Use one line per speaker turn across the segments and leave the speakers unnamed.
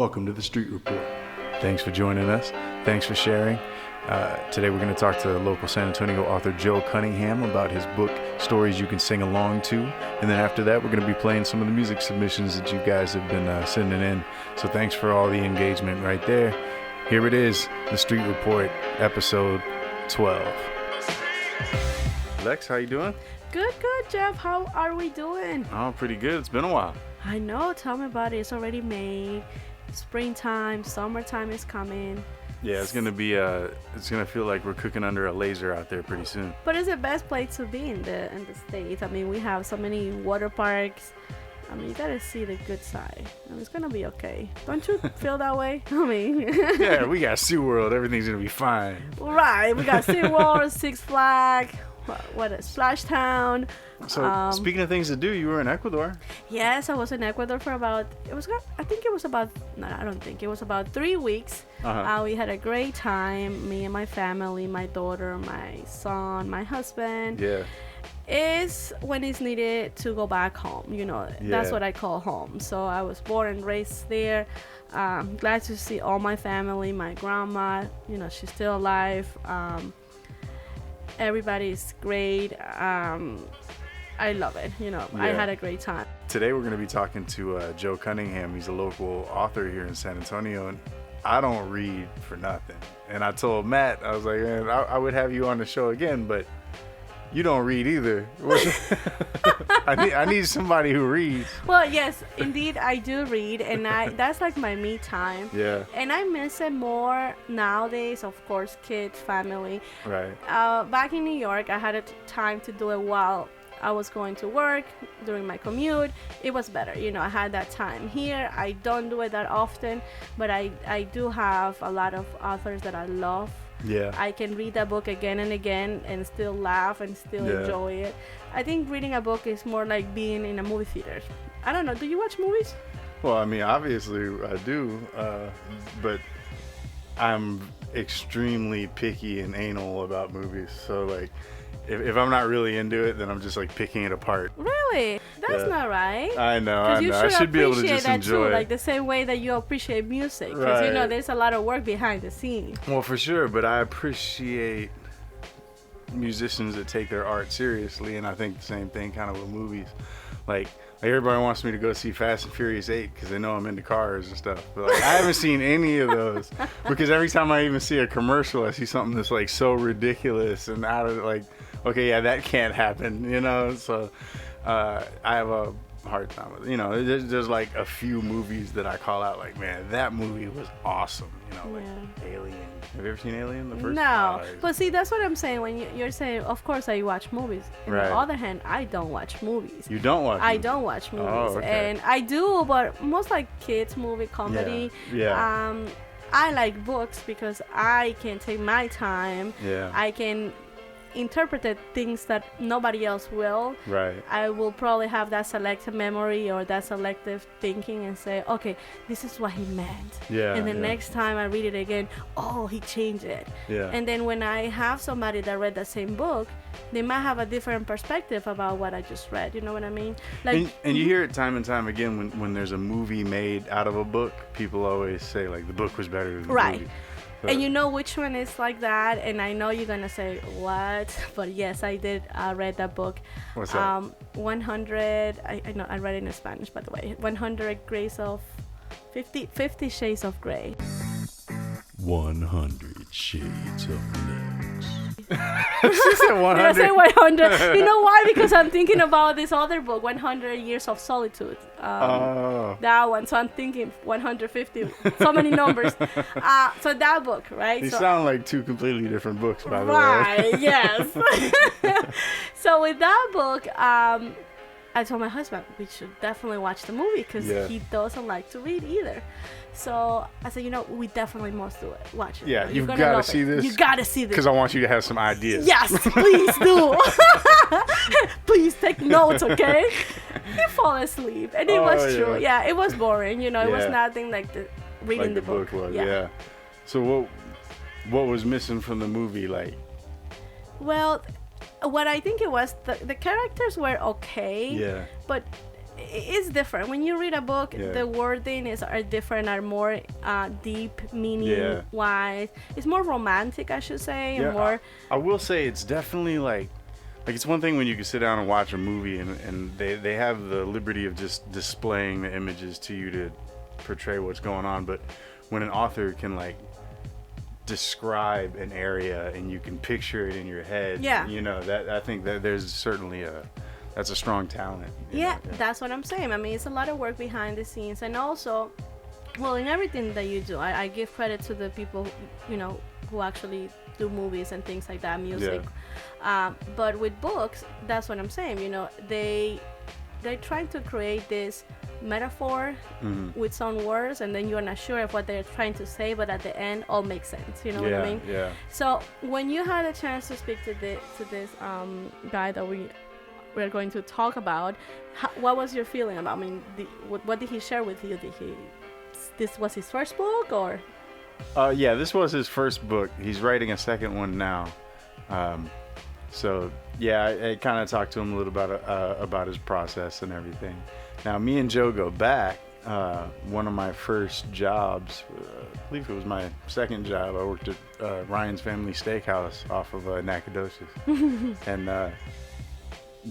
Welcome to the Street Report. Thanks for joining us. Thanks for sharing. Today we're going to talk to local San Antonio author Joe Cunningham about his book, Stories You Can Sing Along To. And then after that, we're going to be playing some of the music submissions that you guys have been sending in. So thanks for all the engagement right there. Here it is, the Street Report, episode 12. Lex, how you doing?
Good, Jeff. How are we doing?
Oh, pretty good. It's been a while.
I know. Tell me about it. It's already May. Springtime, summertime is coming.
Yeah, it's gonna be it's gonna feel like we're cooking under a laser out there pretty soon.
But it's the best place to be in the States. I mean, we have so many water parks. I mean, you gotta see the good side. And it's gonna be okay. Don't you feel that way? I mean,
yeah, we got SeaWorld. Everything's gonna be fine.
Right. We got SeaWorld, Six Flags, Splash Town.
So speaking of things to do, you were in Ecuador.
Yes, I was in Ecuador for about 3 weeks. We had a great time, me and my family, my daughter, my son, my husband.
Yeah.
Is when it's needed to go back home, That's what I call home. So I was born and raised there. Glad to see all my family, my grandma, she's still alive. Everybody's great. I love it. I had a great time.
Today we're going to be talking to Joe Cunningham. He's a local author here in San Antonio, and I don't read for nothing. And I told Matt, I was like, man, I would have you on the show again, but you don't read either. I need somebody who reads.
Well, yes, indeed, I do read, and that's like my me time.
Yeah.
And I miss it more nowadays, of course, kids, family.
Right.
Back in New York, I had a time to do it while I was going to work, during my commute. It was better, I had that time. Here, I don't do it that often, but I do have a lot of authors that I love.
Yeah.
I can read a book again and again and still laugh and still enjoy it. I think reading a book is more like being in a movie theater. I don't know. Do you watch movies?
Well, I mean, obviously I do, but I'm extremely picky and anal about movies. So, like, if I'm not really into it, then I'm just like picking it apart.
Really? That's not right.
I know. I should be able to just enjoy it.
Like the same way that you appreciate music. Because there's a lot of work behind the scenes.
Well, for sure. But I appreciate musicians that take their art seriously. And I think the same thing kind of with movies. Like everybody wants me to go see Fast and Furious 8 because they know I'm into cars and stuff. But like, I haven't seen any of those because every time I even see a commercial, I see something that's like so ridiculous and out of like, okay, yeah, that can't happen, So I have a hard time with it. There's like a few movies that I call out like, man, that movie was awesome. Like Alien. Have you ever seen Alien? The first?
No. But see, that's what I'm saying. When you're saying, of course I watch movies. On the other hand, I don't watch movies.
You don't watch movies?
I don't watch movies.
Oh, okay.
And I do, but most like kids movie, comedy.
Yeah.
I like books because I can take my time.
Yeah.
I can interpreted things that nobody else will.
Right.
I will probably have that selective memory or that selective thinking and say, okay, this is what he meant.
Yeah.
And the next time I read it again, oh, he changed it.
Yeah.
And then when I have somebody that read the same book, they might have a different perspective about what I just read. You know what I mean? Like,
and you hear it time and time again when there's a movie made out of a book, people always say like the book was better than the movie.
And you know which one is like that, and I know you're gonna say what, but yes, I did read that book.
What's that?
100. I know I read it in Spanish, by the way. 100 Grays of 50 Shades of Grey.
100 Shades of Lex. She said 100.
I say 100. You know why? Because I'm thinking about this other book, 100 Years of Solitude. That one. So I'm thinking 150. So many numbers. So that book, right?
These sound like two completely different books, by the way.
Right, yes. So with that book, I told my husband we should definitely watch the movie because he doesn't like to read either. So I said, we definitely must do it. Watch it.
Yeah, you've got to see this.
You got to see this.
Because I want you to have some ideas.
Yes, please do. Please take notes, okay? You fall asleep. And it was true. Yeah, it was boring. It was nothing like reading
like the
book.
Was, yeah. So what was missing from the movie? Like,
well, what I think it was, the characters were okay.
Yeah.
But it's different when you read a book.
Yeah.
The wording are different, are more deep meaning wise. It's more romantic, I should say, and more.
I will say it's definitely like it's one thing when you can sit down and watch a movie and they have the liberty of just displaying the images to you to portray what's going on, but when an author can like describe an area and you can picture it in your head, you know, that I think that there's certainly that's a strong talent.
Yeah, that's what I'm saying. I mean, it's a lot of work behind the scenes, and also, well, in everything that you do, I give credit to the people, you know, who actually do movies and things like that, music. But with books, that's what I'm saying. You know, they're trying to create this metaphor with some words, and then you're not sure of what they're trying to say, but at the end, all makes sense. You know what I mean? Yeah. So when you had a chance to speak to this guy that we're going to talk about, what was your feeling about? I mean, what did he share with you? This was his first book, or?
Yeah, this was his first book. He's writing a second one now. So yeah, I kind of talked to him a little about his process and everything. Now, me and Joe go back. One of my first jobs, I believe it was my second job, I worked at Ryan's Family Steakhouse off of Nacogdoches. And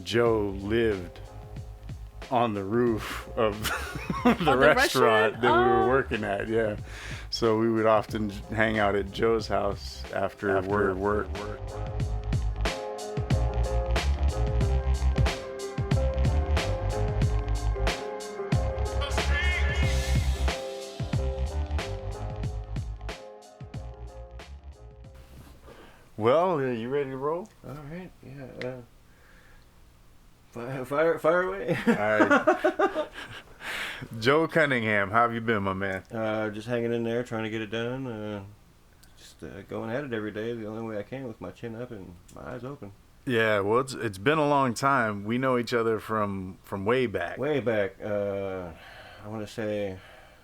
Joe lived on the roof of the restaurant that we were working at. Yeah, so we would often hang out at Joe's house after work. Well, are you ready to roll?
All right, yeah. Fire away.
All right. Joe Cunningham, how have you been, my man?
Just hanging in there, trying to get it done. Just going at it every day the only way I can with my chin up and my eyes open.
Yeah, well, it's been a long time. We know each other from way back.
Way back. I want to say,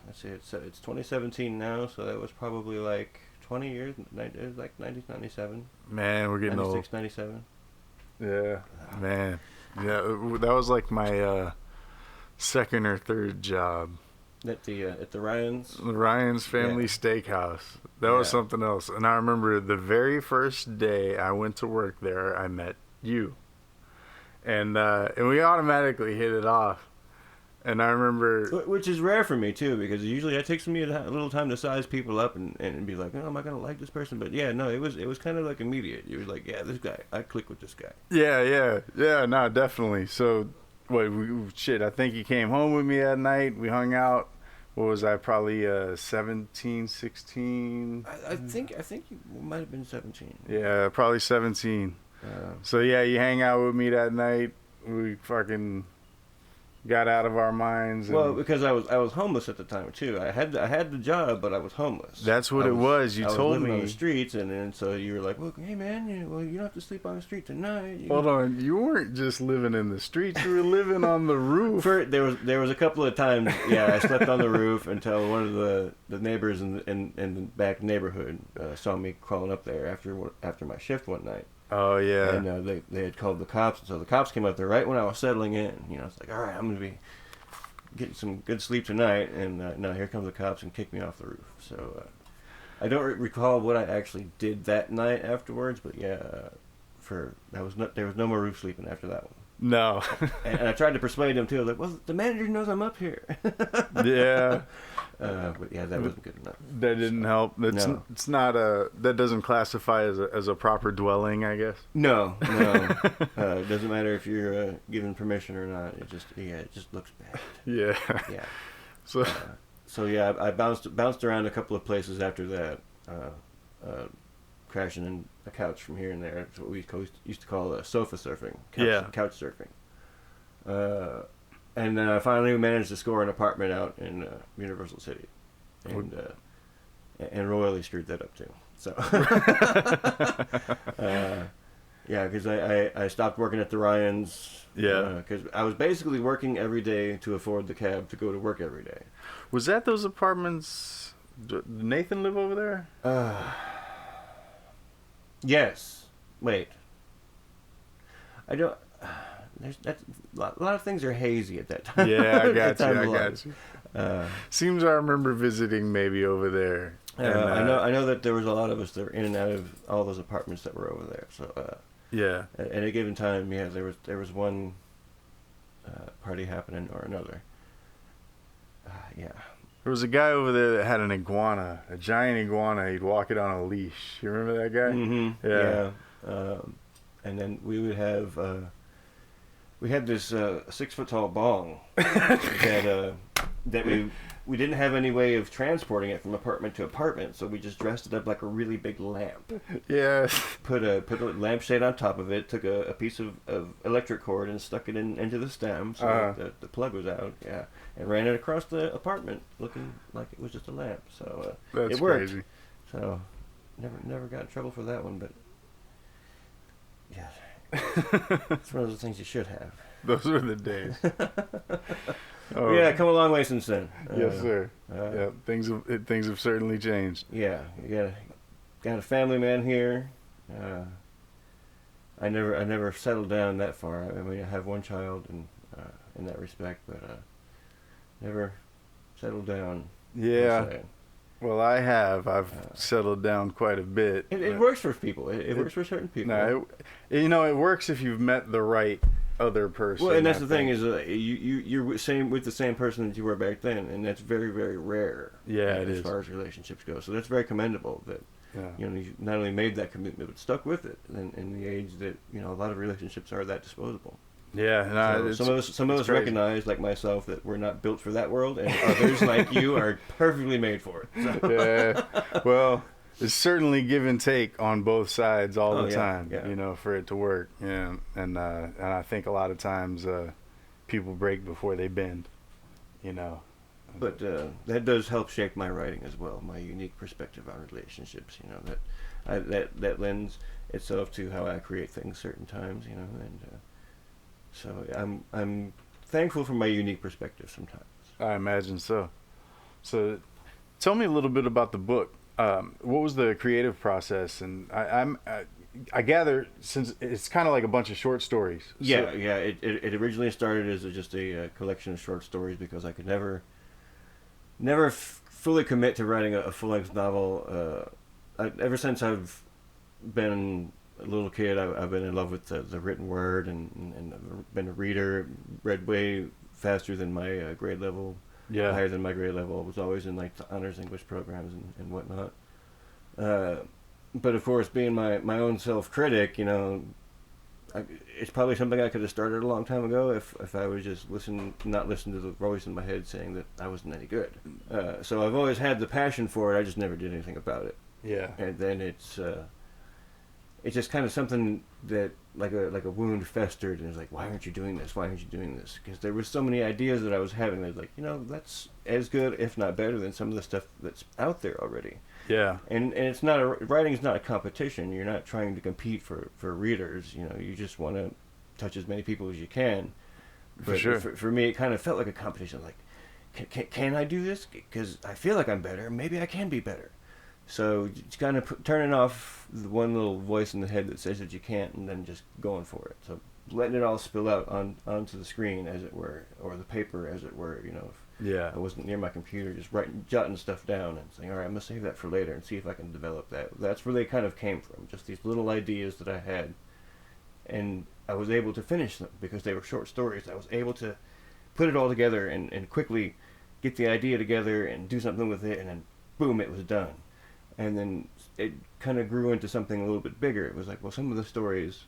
let's see, it's 2017 now, so that was probably like 20 years. It was like 1997.
Man, we're getting
96,
old.
97.
Yeah, man. Yeah, that was like my second or third job.
At the Ryan's
Family Steakhouse. That was something else. And I remember the very first day I went to work there, I met you, and we automatically hit it off. And I remember,
which is rare for me too, because usually it takes me a little time to size people up and be like, oh, am I gonna like this person? But yeah, no, it was kind of like immediate. You were like, yeah, this guy, I click with this guy. Yeah,
no, definitely. So, I think he came home with me at night. We hung out. What was I, probably 17, 16?
I think you might have been 17.
Yeah, probably 17. So yeah, you hang out with me that night. We fucking got out of our minds.
Well, because I was homeless at the time too. I had the job, but I was homeless.
That's what it was. You told me.
I was living on the streets, and so you were like, "Well, hey man, you don't have to sleep on the street tonight."
Hold on, you weren't just living in the streets. You were living on the roof.
There was a couple of times. Yeah, I slept on the roof until one of the neighbors in the back neighborhood saw me crawling up there after my shift one night.
Oh yeah.
And they had called the cops, so the cops came up there right when I was settling in. You know, it's like, all right, I'm gonna be getting some good sleep tonight, and no, here comes the cops and kick me off the roof. So I don't recall what I actually did that night afterwards, but yeah, there was no more roof sleeping after that one.
No.
and I tried to persuade him too. I was like, well, the manager knows I'm up here.
Yeah.
But yeah, that wasn't good enough.
That didn't help.
No.
It's not that doesn't classify as a proper dwelling, I guess.
No. It doesn't matter if you're given permission or not. It just looks bad.
Yeah.
Yeah.
So
yeah, I bounced around a couple of places after that, crashing in a couch from here and there. That's what we used to call sofa surfing. Couch surfing. And then I finally managed to score an apartment out in Universal City, and royally screwed that up too. So, yeah, because I stopped working at the Ryans.
Yeah,
because I was basically working every day to afford the cab to go to work every day.
Was that those apartments? Did Nathan live over there?
Yes. Wait. I don't. a lot of things are hazy at that time.
Yeah, I
That
got you.
time
I
of
got
life.
you. Seems I remember visiting maybe over there.
I know that there was a lot of us that were in and out of all those apartments that were over there. So
Yeah.
at a given time, yeah, there was one party happening or another. Yeah.
There was a guy over there that had an iguana, a giant iguana. He'd walk it on a leash. You remember that guy?
Mm-hmm.
Yeah.
And then we would have we had this 6 foot tall bong that we didn't have any way of transporting it from apartment to apartment, so we just dressed it up like a really big lamp.
Yeah.
Put a lampshade on top of it, took a piece of electric cord and stuck it into the stem so the plug was out, yeah, and ran it across the apartment looking like it was just a lamp. So
That's
it worked.
crazy.
So never got in trouble for that one, but yeah, it's one of those things you should have.
Those were the days. Oh.
Yeah, come a long way since then.
Yes, sir. Yeah, things have certainly changed.
Yeah, you got a family man here. I never settled down that far. I mean, I have one child, and in that respect, but never settled down.
Yeah.
per se.
Well, I've settled down quite a bit.
It works for people. It works for certain people.
No, it works if you've met the right other person.
Well, and that's
I
the thing
think.
is, you're with the same person that you were back then, and that's very, very rare.
Yeah, it
as
is.
far as relationships go. So that's very commendable that
Yeah.
you not only made that commitment but stuck with it in the age that a lot of relationships are that disposable.
Yeah, no,
So some of us
crazy.
recognize, like myself, that we're not built for that world, and others like you are perfectly made for it. So.
Yeah. Well, it's certainly give and take on both sides all the
yeah,
time.
yeah.
For it to work. Yeah, and I think a lot of times people break before they bend.
But that does help shape my writing as well, my unique perspective on relationships. That lends itself to how I create things certain times. And so I'm thankful for my unique perspective sometimes.
I imagine so. So, tell me a little bit about the book. What was the creative process? And I gather since it's kind of like a bunch of short stories.
Yeah, yeah. It originally started as just a collection of short stories because I could never fully commit to writing a full-length novel. Ever since I've been a little kid, I've been in love with the written word and I've been a reader, read way faster than my grade level, higher than my grade level. I was always in like the honors English programs and whatnot. But of course, being my own self-critic, it's probably something I could have started a long time ago if I would just not listen to the voice in my head saying that I wasn't any good. So I've always had the passion for it. I just never did anything about it.
Yeah.
And then it's just kind of something that like a wound festered, and it's like, why aren't you doing this? Why aren't you doing this? Because there were so many ideas that I was having that like, that's as good, if not better, than some of the stuff that's out there already.
Yeah.
And it's not writing is not a competition. You're not trying to compete for readers. You just want to touch as many people as you can. But
For sure.
For me, it kind of felt like a competition. Like, can I do this? Because I feel like I'm better. Maybe I can be better. So it's kind of turning off the one little voice in the head that says that you can't, and then just going for it. So letting it all spill out onto the screen, as it were, or the paper, as it were.
Yeah.
I wasn't near my computer, just jotting stuff down and saying, all right, I'm going to save that for later and see if I can develop that. That's where they kind of came from, just these little ideas that I had. And I was able to finish them because they were short stories. I was able to put it all together and quickly get the idea together and do something with it, and then boom, it was done. And then it kind of grew into something a little bit bigger. It was like, well, some of the stories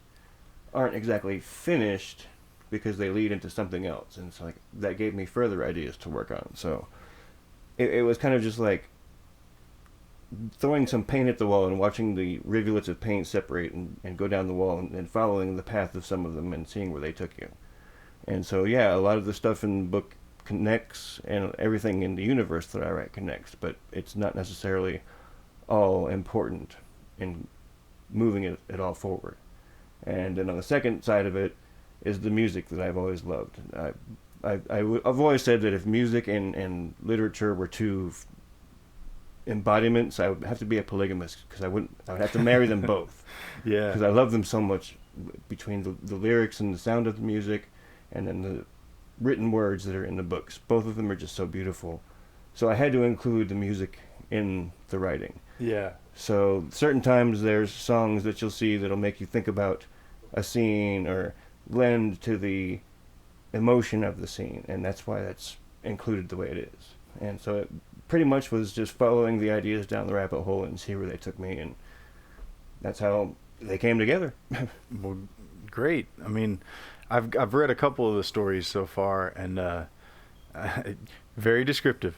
aren't exactly finished because they lead into something else, and it's like that gave me further ideas to work on. So it was kind of just like throwing some paint at the wall and watching the rivulets of paint separate and go down the wall and following the path of some of them and seeing where they took you. And so yeah, a lot of the stuff in the book connects, and everything in the universe that I write connects, but it's not necessarily all important in moving it all forward. And then on the second side of it is the music that I've always loved. I've always said that if music and literature were two embodiments, I would have to be a polygamist because I would have to marry them both.
Yeah.
Because I love them so much between the lyrics and the sound of the music, and then the written words that are in the books. Both of them are just so beautiful. So I had to include the music in the writing.
Yeah.
So certain times there's songs that you'll see that'll make you think about a scene or lend to the emotion of the scene, and that's why that's included the way it is. And so it pretty much was just following the ideas down the rabbit hole and see where they took me, and that's how they came together.
Well, great. I mean, I've read a couple of the stories so far, and very descriptive.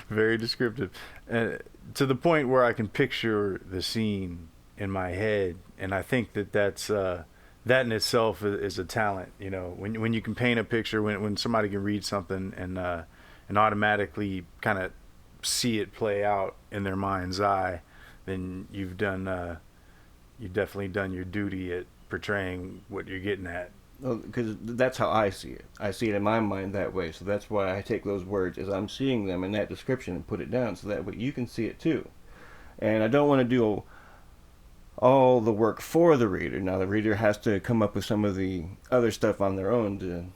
Very descriptive, to the point where I can picture the scene in my head, and I think that's that in itself is a talent. You know, when you can paint a picture, when somebody can read something and automatically kind of see it play out in their mind's eye, then you've definitely done your duty at portraying what you're getting at.
Well, because that's how I see it. I see it in my mind that way, so that's why I take those words as I'm seeing them in that description and put it down, so that way you can see it too. And I don't want to do all the work for the reader. Now the reader has to come up with some of the other stuff on their own to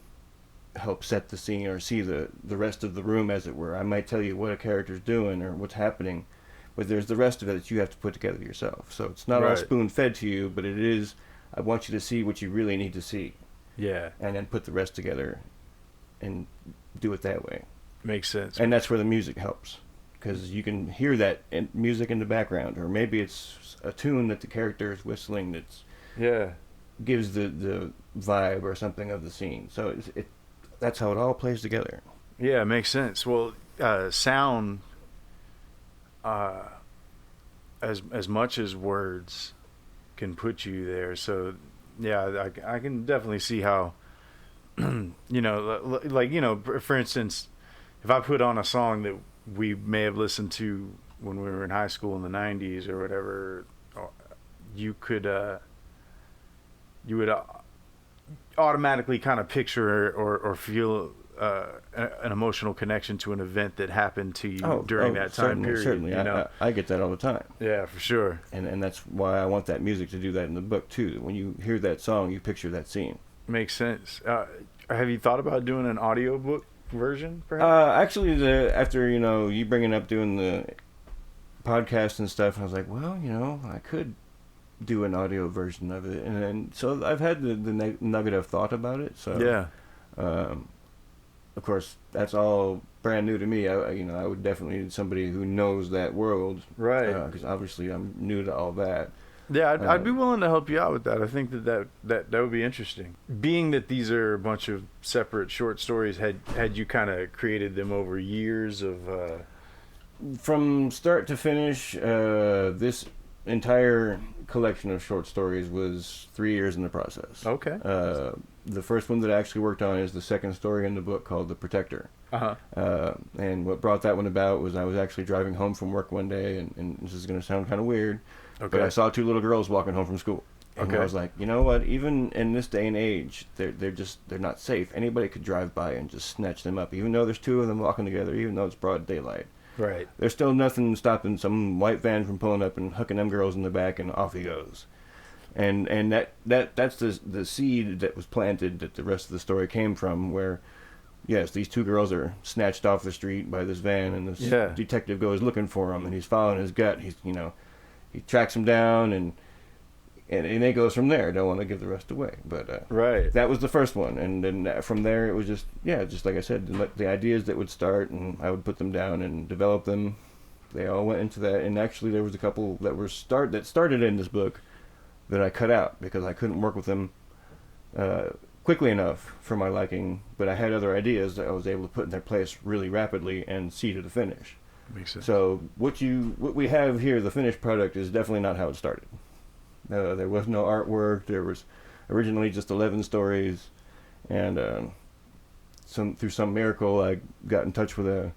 help set the scene or see the rest of the room, as it were. I might tell you what a character's doing or what's happening, but there's the rest of it that you have to put together yourself. So it's not all
Right.
spoon-fed to you, but it is, I want you to see what you really need to see.
Yeah,
And then put the rest together and do it that way.
makes sense.
And that's where the music helps, because you can hear that music in the background, or maybe it's a tune that the character is whistling that
Yeah,
gives the vibe or something of the scene. So that's how it all plays together.
yeah, makes sense. Well, sound, as much as words can put you there. So yeah, I can definitely see how, for instance, if I put on a song that we may have listened to when we were in high school in the 90s or whatever, you would automatically kind of picture or feel an emotional connection to an event that happened to you during that time period.
Certainly,
you know?
I get that all the time.
Yeah, for sure.
And that's why I want that music to do that in the book too. When you hear that song, you picture that scene.
Makes sense. Have you thought about doing an audiobook version, perhaps?
Actually, after you bringing up doing the podcast and stuff, I was like, well, I could do an audio version of it, and then so I've had the nugget of thought about it. So
yeah.
Of course, that's all brand new to me. I would definitely need somebody who knows that world,
Right.
Because obviously I'm new to all that.
Yeah, I'd be willing to help you out with that. I think that would be interesting. Being that these are a bunch of separate short stories, had you kind of created them over years of...
From start to finish, this entire collection of short stories was 3 years in the process.
Okay.
The first one that I actually worked on is the second story in the book, called The Protector.
Uh-huh.
And what brought that one about was I was actually driving home from work one day, and this is going to sound kind of weird,
Okay.
but I saw two little girls walking home from school. And
Okay.
I was like, you know what? Even in this day and age, they're not safe. Anybody could drive by and just snatch them up, even though there's two of them walking together, even though it's broad daylight.
Right.
There's still nothing stopping some white van from pulling up and hooking them girls in the back, and off he goes. And that's the seed that was planted that the rest of the story came from, where yes, these two girls are snatched off the street by this van, and this detective goes looking for them, and he's following his gut. He tracks them down, and it goes from there. I don't want to give the rest away, but
Right.
that was the first one, and then from there it was just like I said, the ideas that would start, and I would put them down and develop them. They all went into that, and actually there was a couple that started in this book that I cut out because I couldn't work with them quickly enough for my liking, but I had other ideas that I was able to put in their place really rapidly and see to the finish.
Makes sense.
So what we have here, the finished product, is definitely not how it started. There was no artwork. There was originally just 11 stories, and through some miracle, I got in touch with an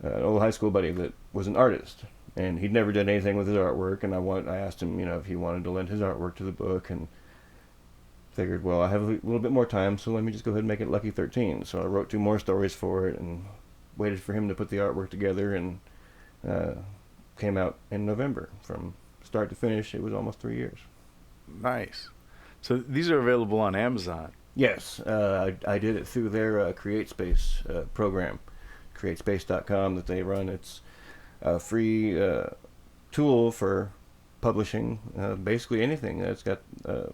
old high school buddy that was an artist, and he'd never done anything with his artwork. And I asked him, if he wanted to lend his artwork to the book, and figured, well, I have a little bit more time, so let me just go ahead and make it Lucky 13. So I wrote 2 more stories for it, and waited for him to put the artwork together, and came out in November. From start to finish, it was almost 3 years.
Nice. So these are available on Amazon.
Yes, I did it through their CreateSpace program, createspace.com that they run. It's a free tool for publishing basically anything. It's got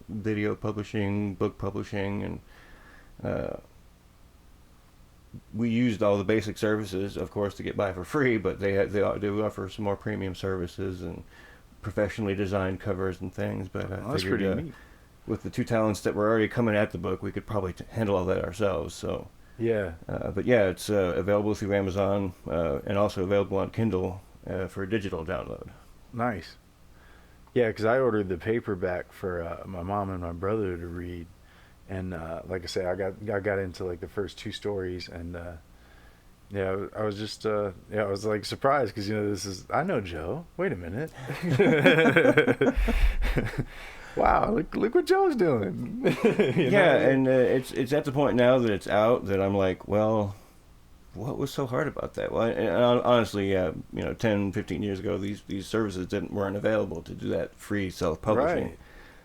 video publishing, book publishing, and we used all the basic services, of course, to get by for free, but they do offer some more premium services and professionally designed covers and things. But I
That's
figured,
pretty neat.
with the two talents that were already coming at the book, we could probably handle all that ourselves. So,
Yeah.
but yeah, it's available through Amazon and also available on Kindle for digital download.
Nice. Yeah, because I ordered the paperback for my mom and my brother to read, and like I say, I got into like the first two stories, and yeah, I was just I was like surprised because I know Joe. Wait a minute. Wow, look what Joe's doing.
And it's at the point now that it's out that I'm like, well, what was so hard about that? Well, and honestly, 10, 15 years ago, these services weren't available to do that free self-publishing.
Right.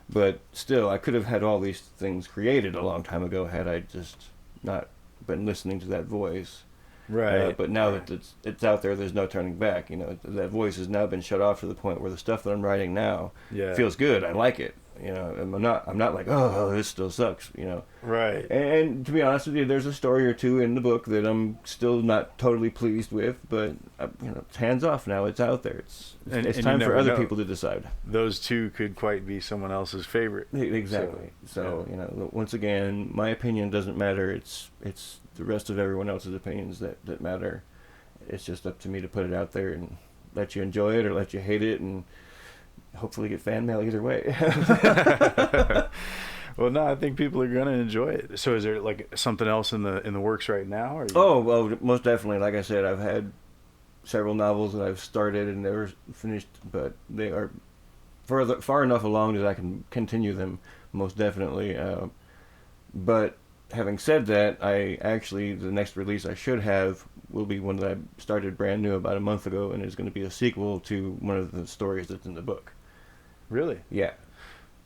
But still, I could have had all these things created a long time ago had I just not been listening to that voice.
Right.
But now that it's out there, there's no turning back. That voice has now been shut off to the point where the stuff that I'm writing now feels good. I like it. I'm not like, oh, this still sucks.
Right.
And to be honest with you, there's a story or two in the book that I'm still not totally pleased with, but it's hands off now. It's out there. It's time for other people to decide.
Those two could quite be someone else's favorite.
Exactly. So once again, my opinion doesn't matter. It's the rest of everyone else's opinions that matter. It's just up to me to put it out there and let you enjoy it or let you hate it, and hopefully get fan mail either way.
Well, no, I think people are gonna enjoy it. So, is there like something else in the works right now?
Oh, well, most definitely. Like I said, I've had several novels that I've started and never finished, but they are far enough along that I can continue them. Most definitely. But having said that, the next release I should have will be one that I started brand new about a month ago, and is going to be a sequel to one of the stories that's in the book.
Really?
Yeah.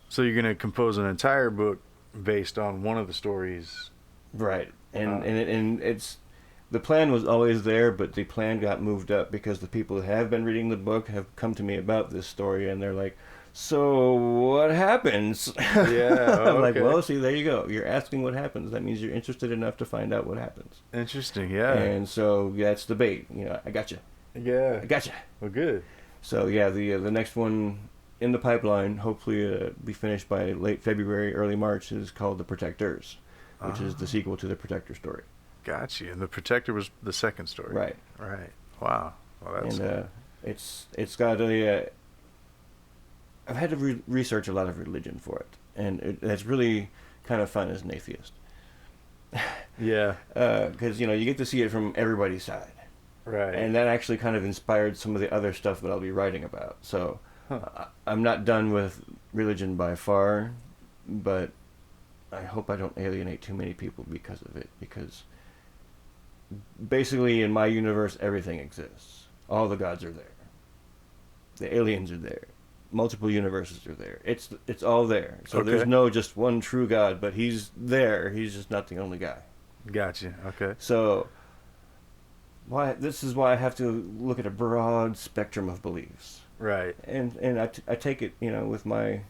So you're gonna compose an entire book based on one of the stories,
right? And it's the plan was always there, but the plan got moved up because the people who have been reading the book have come to me about this story, and they're like, "So what happens?"
Yeah.
I'm like, "Well, see, there you go. You're asking what happens. That means you're interested enough to find out what happens."
Interesting. Yeah.
And so that's the bait. I got you.
Yeah.
I got you.
Well, good.
So yeah, the next one in the pipeline, hopefully be finished by late February, early March, is called The Protectors, which is the sequel to the Protector story.
Gotcha. And The Protector was the second story.
Right.
Right. Wow. Well, that's cool.
It's got a. I've had to research a lot of religion for it, and it's really kind of fun as an atheist.
Yeah.
Because you get to see it from everybody's side.
Right.
And that actually kind of inspired some of the other stuff that I'll be writing about. So I'm not done with religion by far, but I hope I don't alienate too many people because of it. Because basically in my universe, everything exists. All the gods are there. The aliens are there. Multiple universes are there. It's all there. So there's no just one true God, but he's there. He's just not the only guy.
Gotcha. Okay.
So this is why I have to look at a broad spectrum of beliefs.
Right.
And I take it, with my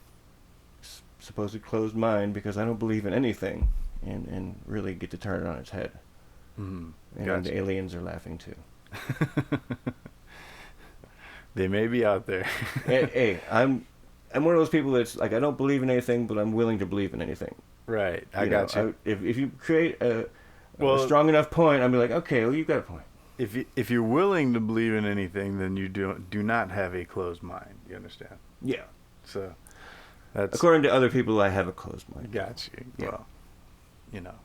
supposed closed mind, because I don't believe in anything, and really get to turn it on its head.
Mm-hmm.
And
Gotcha.
the aliens are laughing too.
They may be out there.
hey, I'm one of those people that's like, I don't believe in anything, but I'm willing to believe in anything.
Right. I got you.
If you create a strong enough point, I'll be like, okay, well, you've got a point.
If you're willing to believe in anything, then you do not have a closed mind. You understand?
Yeah.
So that's
according to other people, I have a closed mind.
Got you.
Yeah.
Well,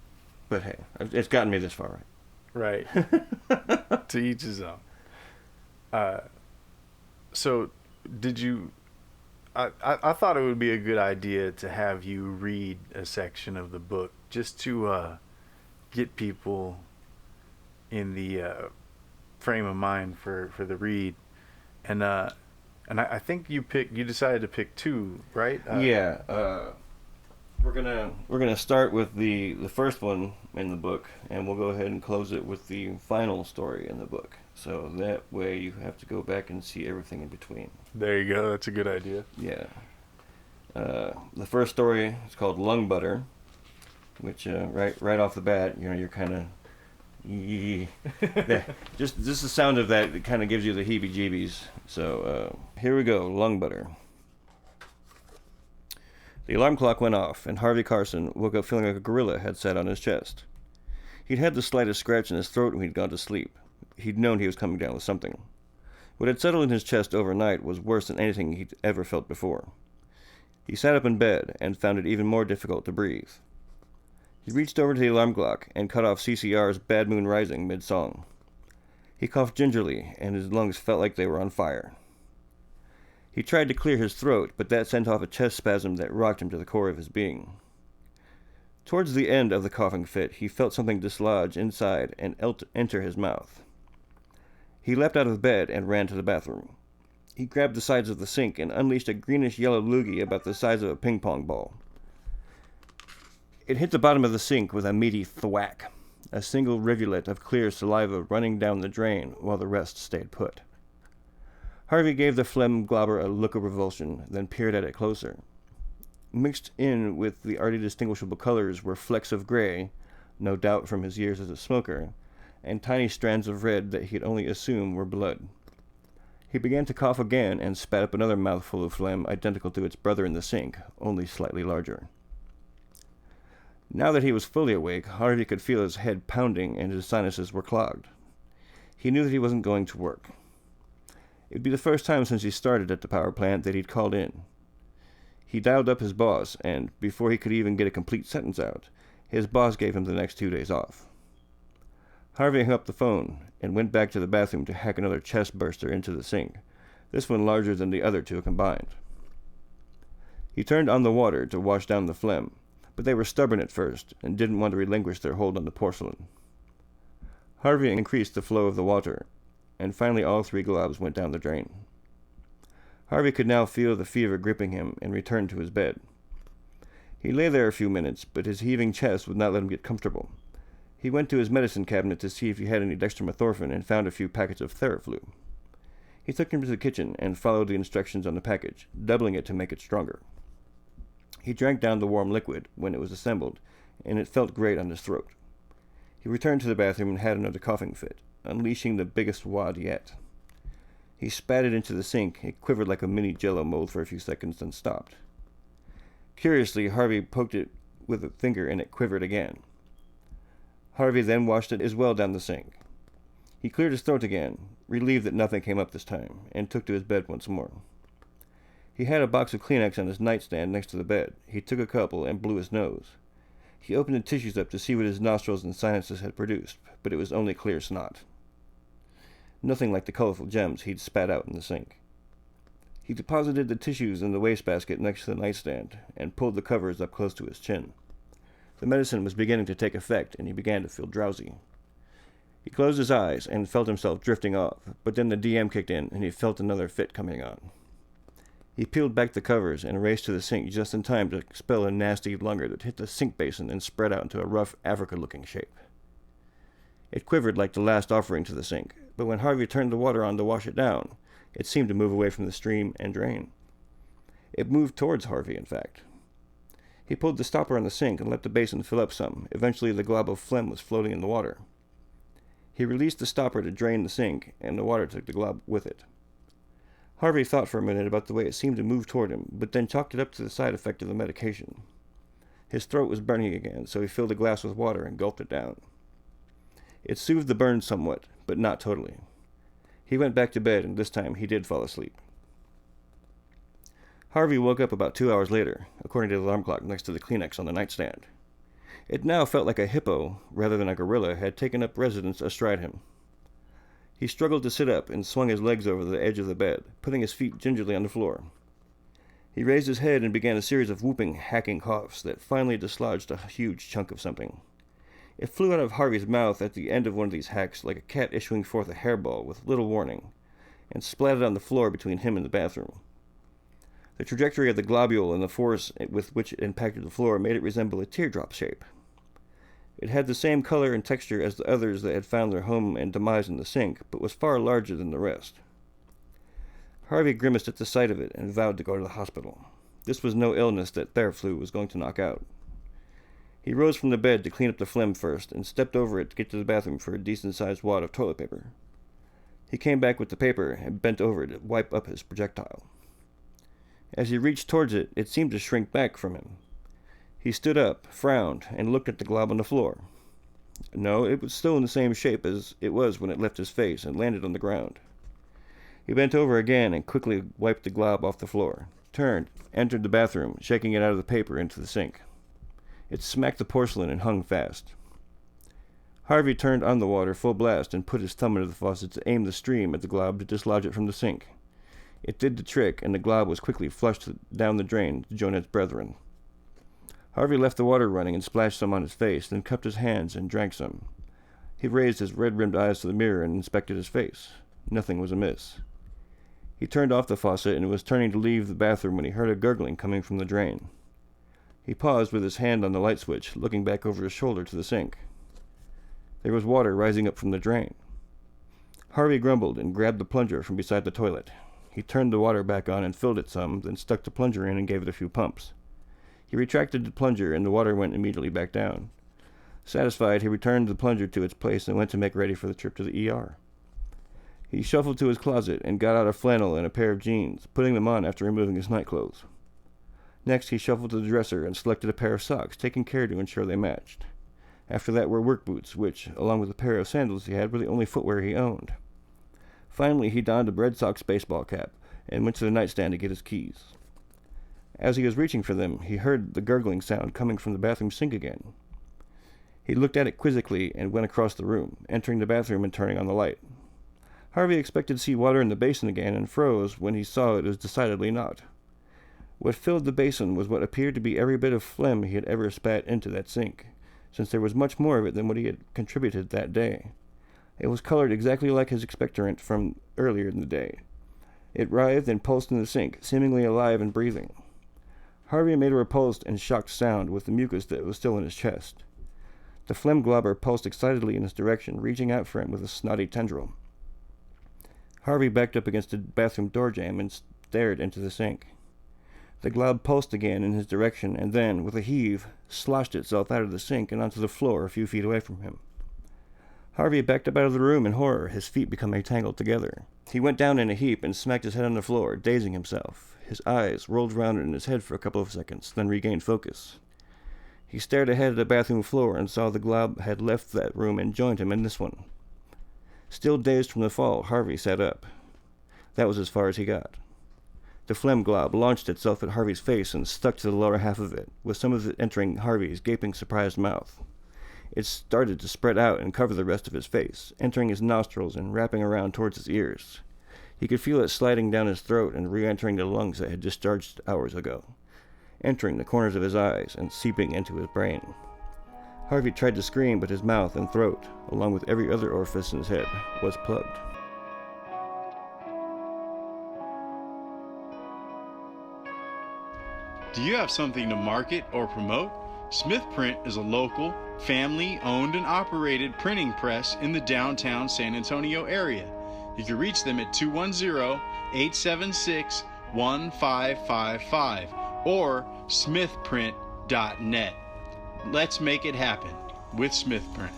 But hey, it's gotten me this far,
right? Right. To each his own. So, did you? I thought it would be a good idea to have you read a section of the book just to get people in the frame of mind for the read, and And I think you decided to pick two, right?
Yeah. We're gonna start with the first one in the book, and we'll go ahead and close it with the final story in the book. So that way you have to go back and see everything in between.
There you go. That's a good idea.
Yeah. The first story is called Lung Butter, which right off the bat, you're kind of just the sound of that kind of gives you the heebie-jeebies. So here we go, Lung Butter. The alarm clock went off, and Harvey Carson woke up feeling like a gorilla had sat on his chest. He'd had the slightest scratch in his throat when he'd gone to sleep. He'd known he was coming down with something. What had settled in his chest overnight was worse than anything he'd ever felt before. He sat up in bed and found it even more difficult to breathe. He reached over to the alarm clock and cut off CCR's Bad Moon Rising mid-song. He coughed gingerly, and his lungs felt like they were on fire. He tried to clear his throat, but that sent off a chest spasm that rocked him to the core of his being. Towards the end of the coughing fit, he felt something dislodge inside and enter his mouth. He leapt out of bed and ran to the bathroom. He grabbed the sides of the sink and unleashed a greenish-yellow loogie about the size of a ping-pong ball. It hit the bottom of the sink with a meaty thwack, a single rivulet of clear saliva running down the drain while the rest stayed put. Harvey gave the phlegm globber a look of revulsion, then peered at it closer. Mixed in with the already distinguishable colors were flecks of gray, no doubt from his years as a smoker, and tiny strands of red that he could only assume were blood. He began to cough again and spat up another mouthful of phlegm identical to its brother in the sink, only slightly larger. Now that he was fully awake, Harvey could feel his head pounding and his sinuses were clogged. He knew that he wasn't going to work. It'd be the first time since he started at the power plant that he'd called in. He dialed up his boss, and before he could even get a complete sentence out, his boss gave him the next 2 days off. Harvey hung up the phone and went back to the bathroom to hack another chest burster into the sink, this one larger than the other two combined. He turned on the water to wash down the phlegm, but they were stubborn at first and didn't want to relinquish their hold on the porcelain. Harvey increased the flow of the water, and finally all 3 globs went down the drain. Harvey could now feel the fever gripping him and returned to his bed. He lay there a few minutes, but his heaving chest would not let him get comfortable. He went to his medicine cabinet to see if he had any dextromethorphan and found a few packets of Theraflu. He took them to the kitchen and followed the instructions on the package, doubling it to make it stronger. He drank down the warm liquid when it was assembled, and it felt great on his throat. He returned to the bathroom and had another coughing fit, unleashing the biggest wad yet. He spat it into the sink. It quivered like a mini jello mold for a few seconds, then stopped. Curiously, Harvey poked it with a finger and it quivered again. Harvey then washed it as well down the sink. He cleared his throat again, relieved that nothing came up this time, and took to his bed once more. He had a box of Kleenex on his nightstand next to the bed. He took a couple and blew his nose. He opened the tissues up to see what his nostrils and sinuses had produced, but it was only clear snot. Nothing like the colorful gems he'd spat out in the sink. He deposited the tissues in the wastebasket next to the nightstand and pulled the covers up close to his chin. The medicine was beginning to take effect, and he began to feel drowsy. He closed his eyes and felt himself drifting off, but then the DM kicked in, and he felt another fit coming on. He peeled back the covers and raced to the sink just in time to expel a nasty lunger that hit the sink basin and spread out into a rough Africa-looking shape. It quivered like the last offering to the sink, but when Harvey turned the water on to wash it down, it seemed to move away from the stream and drain. It moved towards Harvey, in fact. He pulled the stopper on the sink and let the basin fill up some. Eventually, the glob of phlegm was floating in the water. He released the stopper to drain the sink, and the water took the glob with it. Harvey thought for a minute about the way it seemed to move toward him, but then chalked it up to the side effect of the medication. His throat was burning again, so he filled a glass with water and gulped it down. It soothed the burn somewhat, but not totally. He went back to bed, and this time he did fall asleep. Harvey woke up about 2 hours later, according to the alarm clock next to the Kleenex on the nightstand. It now felt like a hippo, rather than a gorilla, had taken up residence astride him. He struggled to sit up and swung his legs over the edge of the bed, putting his feet gingerly on the floor. He raised his head and began a series of whooping, hacking coughs that finally dislodged a huge chunk of something. It flew out of Harvey's mouth at the end of one of these hacks like a cat issuing forth a hairball with little warning. and splatted on the floor between him and the bathroom. The trajectory of the globule and the force with which it impacted the floor made it resemble a teardrop shape. It had the same color and texture as the others that had found their home and demise in the sink, but was far larger than the rest. Harvey grimaced at the sight of it and vowed to go to the hospital. This was no illness that Theraflu was going to knock out. He rose from the bed to clean up the phlegm first and stepped over it to get to the bathroom for a decent-sized wad of toilet paper. He came back with the paper and bent over to wipe up his projectile. As he reached towards it, it seemed to shrink back from him. He stood up, frowned, and looked at the glob on the floor. No, it was still in the same shape as it was when it left his face and landed on the ground. He bent over again and quickly wiped the glob off the floor, turned, entered the bathroom, shaking it out of the paper into the sink. It smacked the porcelain and hung fast. Harvey turned on the water full blast and put his thumb into the faucet to aim the stream at the glob to dislodge it from the sink. It did the trick, and the glob was quickly flushed down the drain to join its brethren. Harvey left the water running and splashed some on his face, then cupped his hands and drank some. He raised his red-rimmed eyes to the mirror and inspected his face. Nothing was amiss. He turned off the faucet and was turning to leave the bathroom when he heard a gurgling coming from the drain. He paused with his hand on the light switch, looking back over his shoulder to the sink. There was water rising up from the drain. Harvey grumbled and grabbed the plunger from beside the toilet. He turned the water back on and filled it some, then stuck the plunger in and gave it a few pumps. He retracted the plunger, and the water went immediately back down. Satisfied, he returned the plunger to its place and went to make ready for the trip to the ER. He shuffled to his closet and got out a flannel and a pair of jeans, putting them on after removing his nightclothes. Next, he shuffled to the dresser and selected a pair of socks, taking care to ensure they matched. After that were work boots, which, along with a pair of sandals he had, were the only footwear he owned. Finally, he donned a Red Sox baseball cap and went to the nightstand to get his keys. As he was reaching for them, he heard the gurgling sound coming from the bathroom sink again. He looked at it quizzically and went across the room, entering the bathroom and turning on the light. Harvey expected to see water in the basin again and froze when he saw it was decidedly not. What filled the basin was what appeared to be every bit of phlegm he had ever spat into that sink, since there was much more of it than what he had contributed that day. It was colored exactly like his expectorant from earlier in the day. It writhed and pulsed in the sink, seemingly alive and breathing. Harvey made a repulsed and shocked sound with the mucus that was still in his chest. The phlegm globber pulsed excitedly in his direction, reaching out for him with a snotty tendril. Harvey backed up against the bathroom door jamb and stared into the sink. The glob pulsed again in his direction, and then, with a heave, sloshed itself out of the sink and onto the floor a few feet away from him. Harvey backed up out of the room in horror, his feet becoming tangled together. He went down in a heap and smacked his head on the floor, dazing himself. His eyes rolled round in his head for a couple of seconds, then regained focus. He stared ahead at the bathroom floor and saw the glob had left that room and joined him in this one. Still dazed from the fall, Harvey sat up. That was as far as he got. The phlegm glob launched itself at Harvey's face and stuck to the lower half of it, with some of it entering Harvey's gaping, surprised mouth. It started to spread out and cover the rest of his face, entering his nostrils and wrapping around towards his ears. He could feel it sliding down his throat and re-entering the lungs that had discharged hours ago, entering the corners of his eyes and seeping into his brain. Harvey tried to scream, but his mouth and throat, along with every other orifice in his head, was plugged.
Do you have something to market or promote? Smith Print is a local, family-owned and operated printing press in the downtown San Antonio area. You can reach them at 210-876-1555 or smithprint.net. Let's make it happen with Smith Print.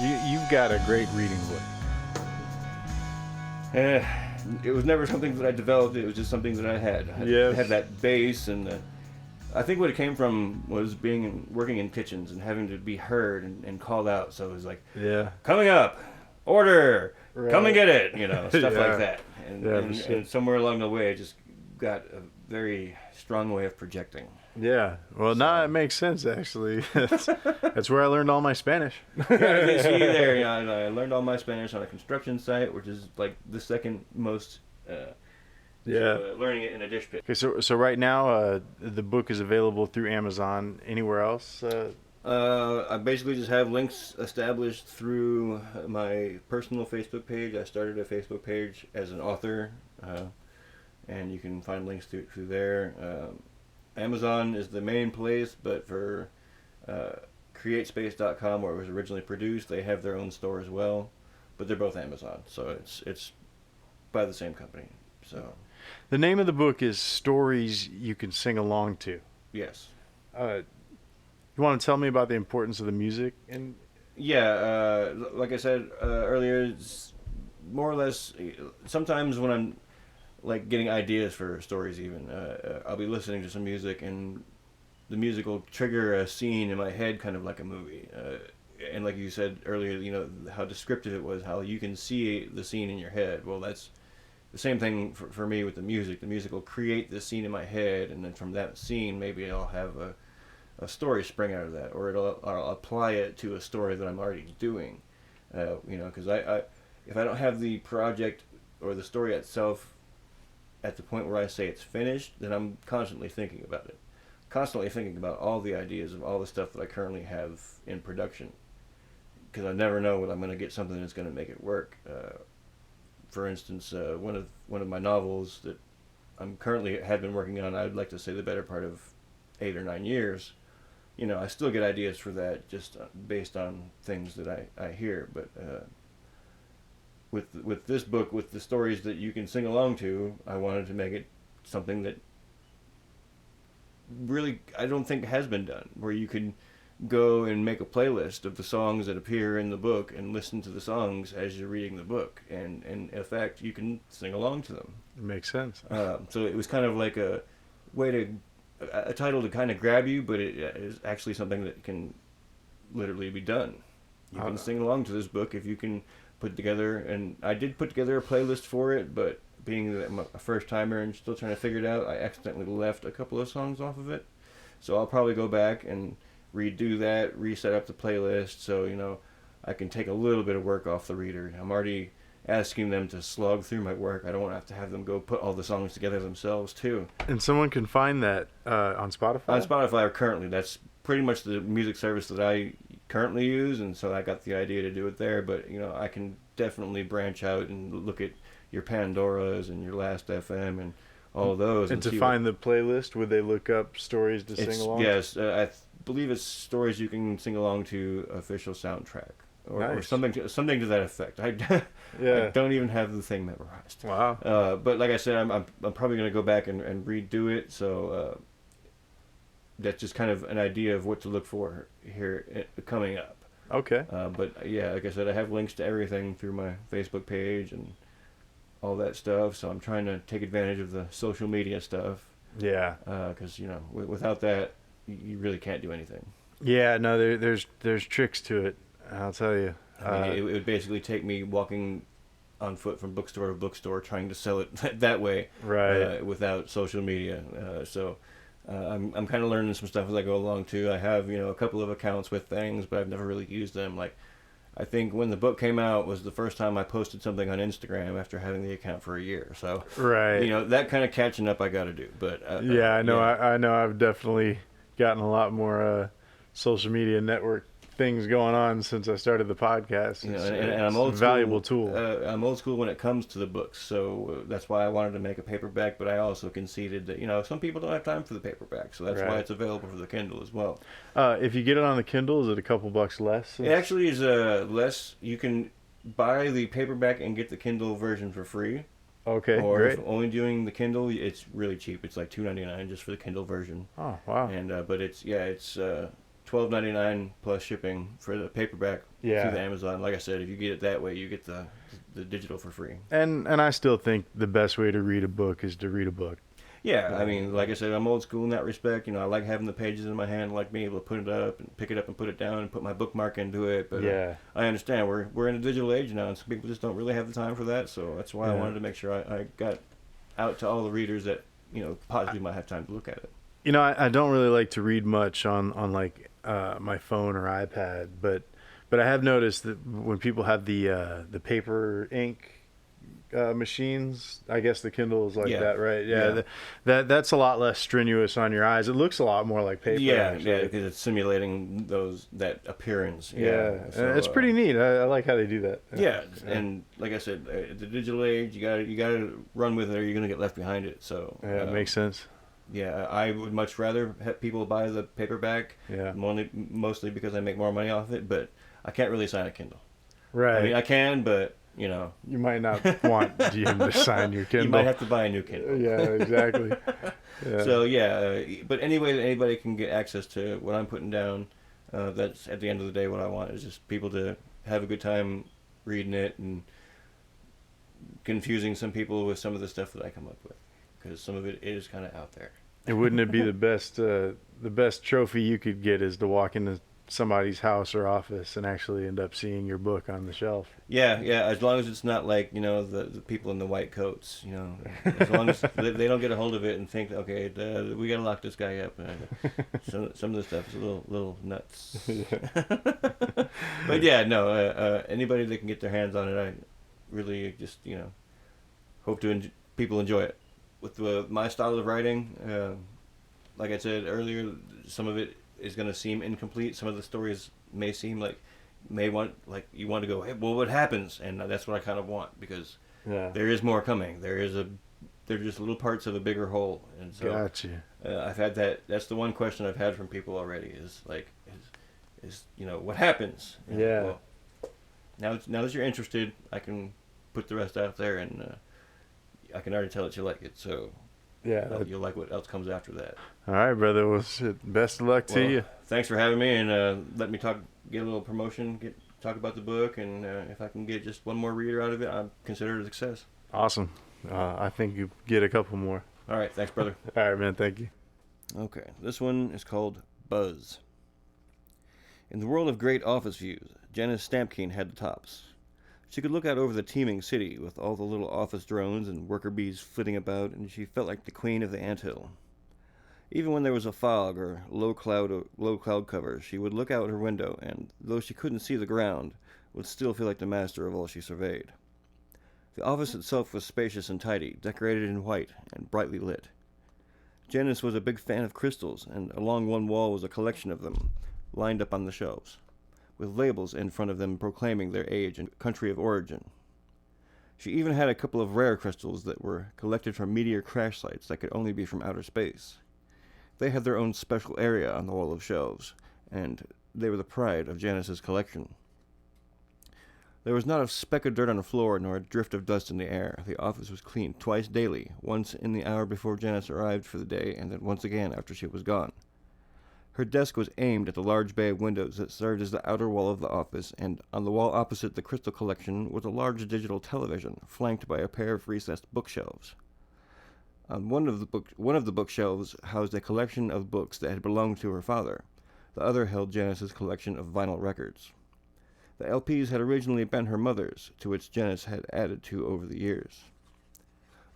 You've got a great reading book.
It was never something that I developed. It was just something that I had. I had that base, and I think what it came from was working in kitchens and having to be heard and called out. So it was like, coming up, order, come and get it, stuff like that. And somewhere along the way, I just got a very strong way of projecting.
Yeah. Well, now it makes sense, actually. That's where I learned all my Spanish.
Yeah, you see there, I learned all my Spanish on a construction site, which is like the second most learning it in a dish pit.
Okay, so right now the book is available through Amazon. Anywhere else?
I basically just have links established through my personal Facebook page. I started a Facebook page as an author, and you can find links through there. Amazon is the main place, but for CreateSpace.com, where it was originally produced, they have their own store as well, but they're both Amazon, so it's by the same company. So
The name of the book is Stories You Can Sing Along To.
yes.
You want to tell me about the importance of the music? And
Yeah, like I said earlier, it's more or less. Sometimes when I'm like getting ideas for stories, even I'll be listening to some music, and the music will trigger a scene in my head, kind of like a movie. And like you said earlier, you know how descriptive it was, how you can see the scene in your head. Well, that's the same thing for me with the music. The music will create the scene in my head, and then from that scene, maybe I'll have a story spring out of that, or I'll apply it to a story that I'm already doing. You know, because I if I don't have the project or the story itself at the point where I say it's finished, then I'm constantly thinking about it. Constantly thinking about all the ideas of all the stuff that I currently have in production. Because I never know when I'm going to get something that's going to make it work. For instance, one of my novels that I'm currently had been working on, I'd like to say the better part of 8 or 9 years. You know, I still get ideas for that just based on things that I hear. But with this book, with the stories that you can sing along to, I wanted to make it something that really I don't think has been done, where you can go and make a playlist of the songs that appear in the book and listen to the songs as you're reading the book, and in effect you can sing along to them.
it makes sense.
So it was kind of like a way to a title to kind of grab you, but it is actually something that can literally be done. You can sing along to this book if you can put together, and I did put together a playlist for it, but being that I'm a first timer and still trying to figure it out, I accidentally left a couple of songs off of it. So I'll probably go back and redo that, reset up the playlist, so you know I can take a little bit of work off the reader. I'm already asking them to slog through my work. I don't want to have them go put all the songs together themselves too.
And someone can find that on Spotify?
On Spotify currently, that's pretty much the music service that I currently use, and so I got the idea to do it there. But you know, I can definitely branch out and look at your Pandoras and your Last FM and all of those.
And to find the playlist, would they look up Stories to Sing Along?
Yes, I believe it's Stories You Can Sing Along to official soundtrack. Or,
nice.
or something to that effect. I don't even have the thing memorized.
Wow.
But like I said, I'm probably going to go back and redo it. So that's just kind of an idea of what to look for here coming up.
Okay.
But yeah, like I said, I have links to everything through my Facebook page and all that stuff. So I'm trying to take advantage of the social media stuff.
Yeah.
Because you know, without that, you really can't do anything.
Yeah. No, there's tricks to it. I'll tell you.
I mean, it would basically take me walking on foot from bookstore to bookstore trying to sell it that way,
right?
Without social media. So I'm kind of learning some stuff as I go along too. I have a couple of accounts with things, but I've never really used them. Like I think when the book came out was the first time I posted something on Instagram after having the account for a year. So
right,
that kind of catching up I got to do. But
yeah, I know.
Yeah.
I know. I've definitely gotten a lot more social media network things going on since I started the podcast.
And I'm old school.
Valuable tool.
I'm old school when it comes to the books, so that's why I wanted to make a paperback. But I also conceded that some people don't have time for the paperback, so that's why it's available for the Kindle as well.
If you get it on the Kindle, is it a couple bucks less?
It actually is less. You can buy the paperback and get the Kindle version for free.
Okay,
or
great.
If only doing the Kindle, it's really cheap. It's like $2.99 just for the Kindle version.
Oh wow!
And but it's $12.99 plus shipping for the paperback through the Amazon. Like I said, if you get it that way, you get the digital for free.
And I still think the best way to read a book is to read a book.
Yeah, I mean, like I said, I'm old school in that respect. I like having the pages in my hand, like being able to put it up and pick it up and put it down and put my bookmark into it. But I understand we're in a digital age now, and some people just don't really have the time for that. So that's why I wanted to make sure I got out to all the readers that possibly might have time to look at it.
I don't really like to read much on like my phone or iPad, but I have noticed that when people have the paper ink machines. I guess the Kindle is like
Yeah.
that, right? Yeah,
Yeah.
That's a lot less strenuous on your eyes. It looks a lot more like paper.
Yeah,
actually.
because it's simulating that appearance.
Yeah,
So,
it's pretty neat. I like how they do that.
Yeah, and like I said, the digital age, you gotta run with it, or you're gonna get left behind it. So
Yeah, it makes sense.
Yeah, I would much rather have people buy the paperback.
Yeah.
Mostly because I make more money off it, but I can't really sign a Kindle.
Right.
I mean, I can, but you
might not want GM to sign your Kindle.
You might have to buy a new Kindle.
Yeah, exactly. Yeah.
So yeah, but anyway, that anybody can get access to what I'm putting down. That's at the end of the day what I want is just people to have a good time reading it and confusing some people with some of the stuff that I come up with, because some of it is kind of out there.
And wouldn't it be the best trophy you could get is to walk into somebody's house or office and actually end up seeing your book on the shelf?
Yeah, as long as it's not like, the people in the white coats, as long as they don't get a hold of it and think, okay, we gotta lock this guy up. Some of the stuff is a little nuts. But yeah, no, anybody that can get their hands on it, I really just, hope people enjoy it. With my style of writing, like I said earlier, some of it is going to seem incomplete. Some of the stories may seem you want to go, hey, well, what happens? And that's what I kind of want, because there is more coming. They're just little parts of a bigger whole. And so
Gotcha.
I've had that. That's the one question I've had from people already is what happens?
Yeah.
Well, now that you're interested, I can put the rest out there, and I can already tell that you like it. So
yeah,
you'll like what else comes after that.
All right, brother. Well, shit, best of luck to you.
Thanks for having me, and let me get a little promotion, talk about the book, and if I can get just one more reader out of it, I'm considered a success.
Awesome. I think you get a couple more.
All right, thanks, brother.
All right, man. Thank you.
Okay, this one is called Buzz. In the world of great office views, Janice Stampkine had the tops. She could look out over the teeming city with all the little office drones and worker bees flitting about, and she felt like the queen of the anthill. Even when there was a fog or low cloud cover, she would look out her window, and though she couldn't see the ground, would still feel like the master of all she surveyed. The office itself was spacious and tidy, decorated in white and brightly lit. Janice was a big fan of crystals, and along one wall was a collection of them, lined up on the shelves, with labels in front of them proclaiming their age and country of origin. She even had a couple of rare crystals that were collected from meteor crash sites that could only be from outer space. They had their own special area on the wall of shelves, and they were the pride of Janice's collection. There was not a speck of dirt on the floor, nor a drift of dust in the air. The office was cleaned twice daily, once in the hour before Janice arrived for the day, and then once again after she was gone. Her desk was aimed at the large bay of windows that served as the outer wall of the office, and on the wall opposite the crystal collection was a large digital television, flanked by a pair of recessed bookshelves. On one of the bookshelves housed a collection of books that had belonged to her father. The other held Janice's collection of vinyl records. The LPs had originally been her mother's, to which Janice had added to over the years.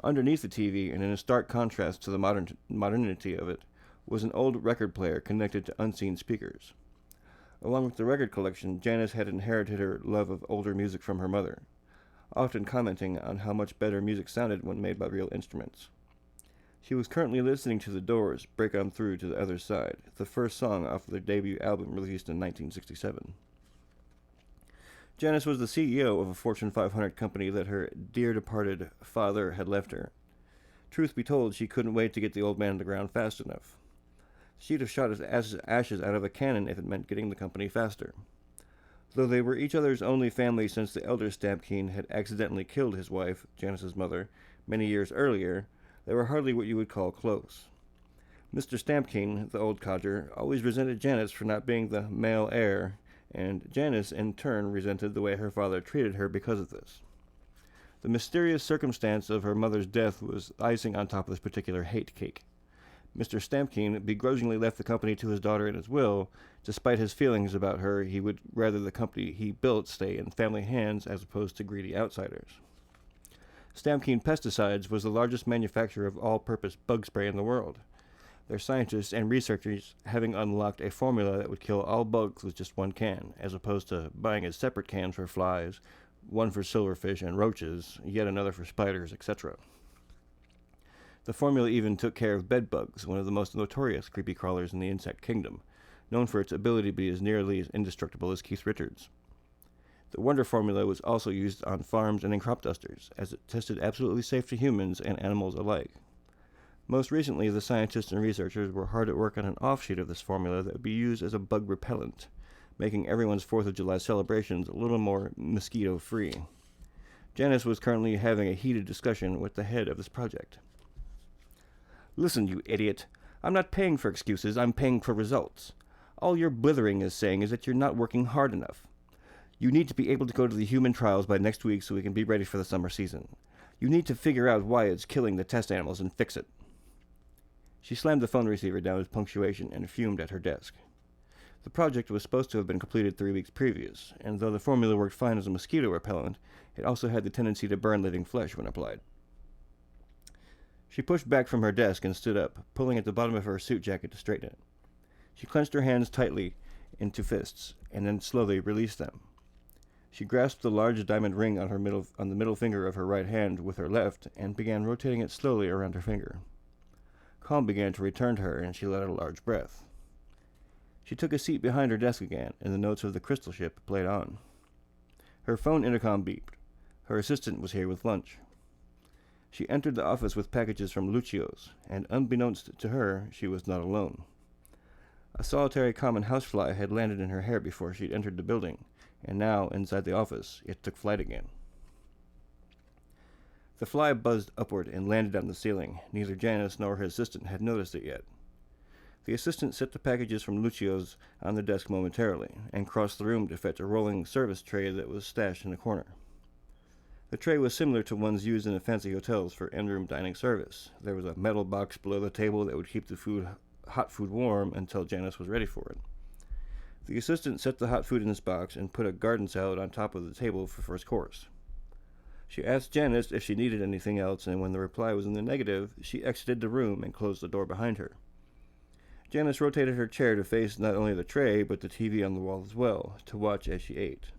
Underneath the TV, and in a stark contrast to the modernity of it, was an old record player connected to unseen speakers. Along with the record collection, Janice had inherited her love of older music from her mother, often commenting on how much better music sounded when made by real instruments. She was currently listening to The Doors' Break On Through to the Other Side, the first song off their debut album released in 1967. Janice was the CEO of a Fortune 500 company that her dear departed father had left her. Truth be told, she couldn't wait to get the old man on the ground fast enough. She'd have shot his ashes out of a cannon if it meant getting the company faster. Though they were each other's only family since the elder Stampkine had accidentally killed his wife, Janice's mother, many years earlier, they were hardly what you would call close. Mr. Stampkine, the old codger, always resented Janice for not being the male heir, and Janice, in turn, resented the way her father treated her because of this. The mysterious circumstance of her mother's death was icing on top of this particular hate cake. Mr. Stampkine begrudgingly left the company to his daughter in his will. Despite his feelings about her, he would rather the company he built stay in family hands as opposed to greedy outsiders. Stampkine Pesticides was the largest manufacturer of all-purpose bug spray in the world, their scientists and researchers having unlocked a formula that would kill all bugs with just one can, as opposed to buying a separate can for flies, one for silverfish and roaches, yet another for spiders, etc. The formula even took care of bedbugs, one of the most notorious creepy crawlers in the insect kingdom, known for its ability to be as nearly as indestructible as Keith Richards. The Wonder formula was also used on farms and in crop dusters, as it tested absolutely safe to humans and animals alike. Most recently, the scientists and researchers were hard at work on an offshoot of this formula that would be used as a bug repellent, making everyone's 4th of July celebrations a little more mosquito-free. Janice was currently having a heated discussion with the head of this project. "Listen, you idiot. I'm not paying for excuses, I'm paying for results. All your blithering is saying is that you're not working hard enough. You need to be able to go to the human trials by next week so we can be ready for the summer season. You need to figure out why it's killing the test animals and fix it." She slammed the phone receiver down with punctuation and fumed at her desk. The project was supposed to have been completed 3 weeks previous, and though the formula worked fine as a mosquito repellent, it also had the tendency to burn living flesh when applied. She pushed back from her desk and stood up, pulling at the bottom of her suit jacket to straighten it. She clenched her hands tightly into fists, and then slowly released them. She grasped the large diamond ring on the middle finger of her right hand with her left, and began rotating it slowly around her finger. Calm began to return to her, and she let out a large breath. She took a seat behind her desk again, and the notes of the crystal ship played on. Her phone intercom beeped. Her assistant was here with lunch. She entered the office with packages from Lucio's, and unbeknownst to her, she was not alone. A solitary common housefly had landed in her hair before she'd entered the building, and now, inside the office, it took flight again. The fly buzzed upward and landed on the ceiling. Neither Janice nor her assistant had noticed it yet. The assistant set the packages from Lucio's on the desk momentarily, and crossed the room to fetch a rolling service tray that was stashed in a corner. The tray was similar to ones used in the fancy hotels for in-room dining service. There was a metal box below the table that would keep the hot food warm until Janice was ready for it. The assistant set the hot food in this box and put a garden salad on top of the table for first course. She asked Janice if she needed anything else, and when the reply was in the negative, she exited the room and closed the door behind her. Janice rotated her chair to face not only the tray, but the TV on the wall as well, to watch as she ate.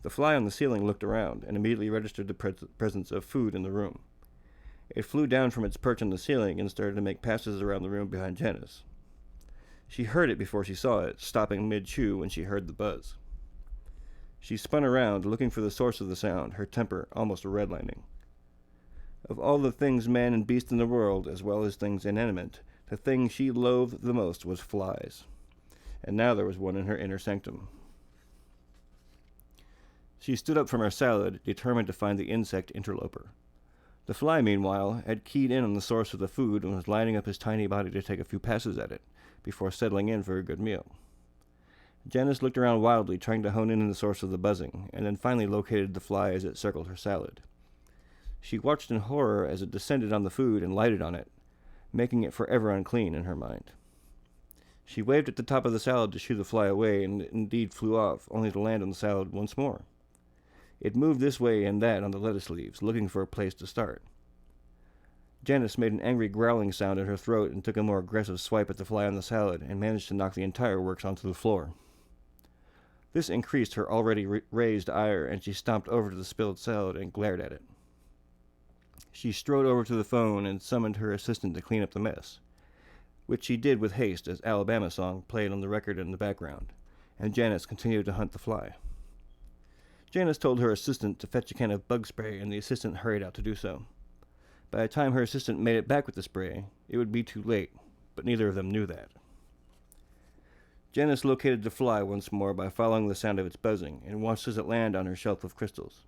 The fly on the ceiling looked around and immediately registered the presence of food in the room. It flew down from its perch on the ceiling and started to make passes around the room behind Janice. She heard it before she saw it, stopping mid-chew when she heard the buzz. She spun around, looking for the source of the sound, her temper almost redlining. Of all the things man and beast in the world, as well as things inanimate, the thing she loathed the most was flies. And now there was one in her inner sanctum. She stood up from her salad, determined to find the insect interloper. The fly, meanwhile, had keyed in on the source of the food and was lining up his tiny body to take a few passes at it, before settling in for a good meal. Janice looked around wildly, trying to hone in on the source of the buzzing, and then finally located the fly as it circled her salad. She watched in horror as it descended on the food and lighted on it, making it forever unclean in her mind. She waved at the top of the salad to shoo the fly away, and it indeed flew off, only to land on the salad once more. It moved this way and that on the lettuce leaves, looking for a place to start. Janice made an angry growling sound in her throat and took a more aggressive swipe at the fly on the salad, and managed to knock the entire works onto the floor. This increased her already raised ire, and she stomped over to the spilled salad and glared at it. She strode over to the phone and summoned her assistant to clean up the mess, which she did with haste as Alabama song played on the record in the background, and Janice continued to hunt the fly. Janice told her assistant to fetch a can of bug spray, and the assistant hurried out to do so. By the time her assistant made it back with the spray, it would be too late, but neither of them knew that. Janice located the fly once more by following the sound of its buzzing, and watched as it landed on her shelf of crystals.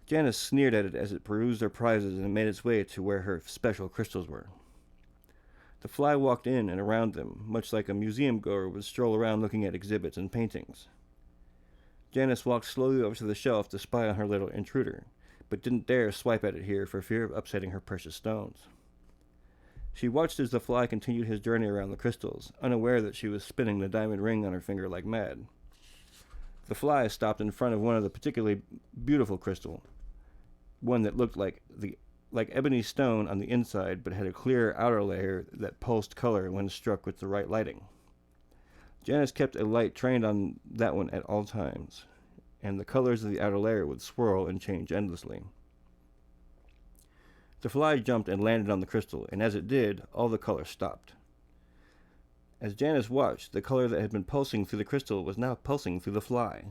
Janice sneered at it as it perused her prizes and made its way to where her special crystals were. The fly walked in and around them, much like a museum-goer would stroll around looking at exhibits and paintings. Janice walked slowly over to the shelf to spy on her little intruder, but didn't dare swipe at it here for fear of upsetting her precious stones. She watched as the fly continued his journey around the crystals, unaware that she was spinning the diamond ring on her finger like mad. The fly stopped in front of one of the particularly beautiful crystal, one that looked like ebony stone on the inside, but had a clear outer layer that pulsed color when struck with the right lighting. Janice kept a light trained on that one at all times. and the colors of the outer layer would swirl and change endlessly. The fly jumped and landed on the crystal, and as it did, all the color stopped. As Janice watched, the color that had been pulsing through the crystal was now pulsing through the fly.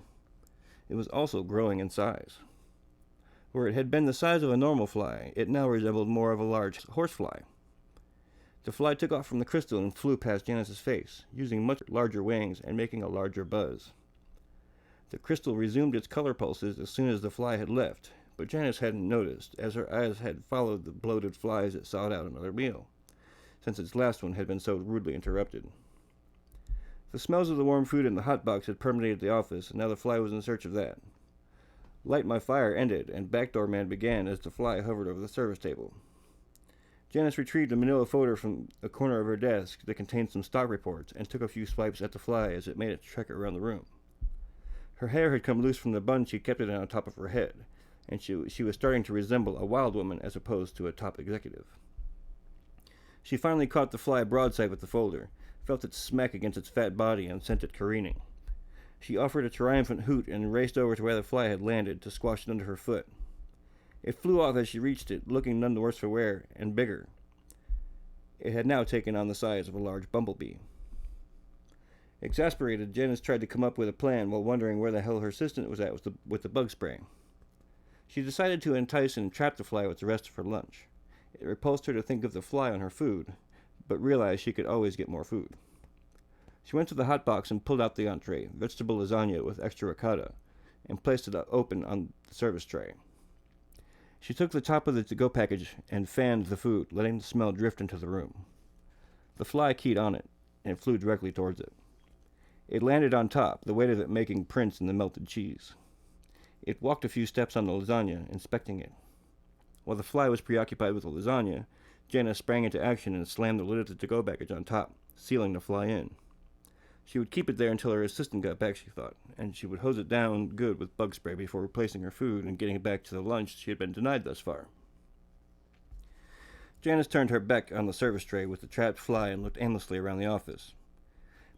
It was also growing in size. Where it had been the size of a normal fly, it now resembled more of a large horsefly. The fly took off from the crystal and flew past Janice's face, using much larger wings and making a larger buzz. The crystal resumed its color pulses as soon as the fly had left, but Janice hadn't noticed, as her eyes had followed the bloated fly as it sought out another meal, since its last one had been so rudely interrupted. The smells of the warm food in the hot box had permeated the office, and now the fly was in search of that. Light my fire ended, and backdoor man began as the fly hovered over the service table. Janice retrieved a manila folder from a corner of her desk that contained some stock reports and took a few swipes at the fly as it made its trek around the room. Her hair had come loose from the bun she kept it in on top of her head, and she was starting to resemble a wild woman as opposed to a top executive. She finally caught the fly broadside with the folder, felt it smack against its fat body, and sent it careening. She offered a triumphant hoot and raced over to where the fly had landed to squash it under her foot. It flew off as she reached it, looking none the worse for wear, and bigger. It had now taken on the size of a large bumblebee. Exasperated, Janice tried to come up with a plan while wondering where the hell her assistant was at with the bug spray. She decided to entice and trap the fly with the rest of her lunch. It repulsed her to think of the fly on her food, but realized she could always get more food. She went to the hot box and pulled out the entree, vegetable lasagna with extra ricotta, and placed it open on the service tray. She took the top of the to-go package and fanned the food, letting the smell drift into the room. The fly keyed on it, and flew directly towards it. It landed on top, the weight of it making prints in the melted cheese. It walked a few steps on the lasagna, inspecting it. While the fly was preoccupied with the lasagna, Janice sprang into action and slammed the lid of the to-go package on top, sealing the fly in. She would keep it there until her assistant got back, she thought, and she would hose it down good with bug spray before replacing her food and getting it back to the lunch she had been denied thus far. Janice turned her back on the service tray with the trapped fly and looked aimlessly around the office.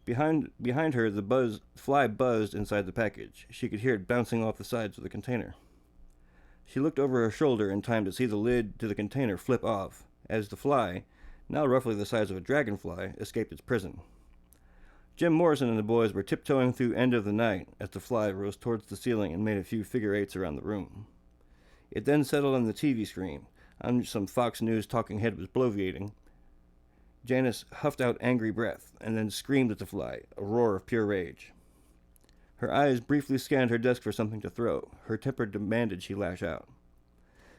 Behind her, the fly buzzed inside the package. She could hear it bouncing off the sides of the container. She looked over her shoulder in time to see the lid to the container flip off, as the fly, now roughly the size of a dragonfly, escaped its prison. Jim Morrison and the boys were tiptoeing through End of the Night as the fly rose towards the ceiling and made a few figure eights around the room. It then settled on the TV screen. On some Fox News talking head was bloviating. Janice huffed out angry breath and then screamed at the fly, a roar of pure rage. Her eyes briefly scanned her desk for something to throw. Her temper demanded she lash out.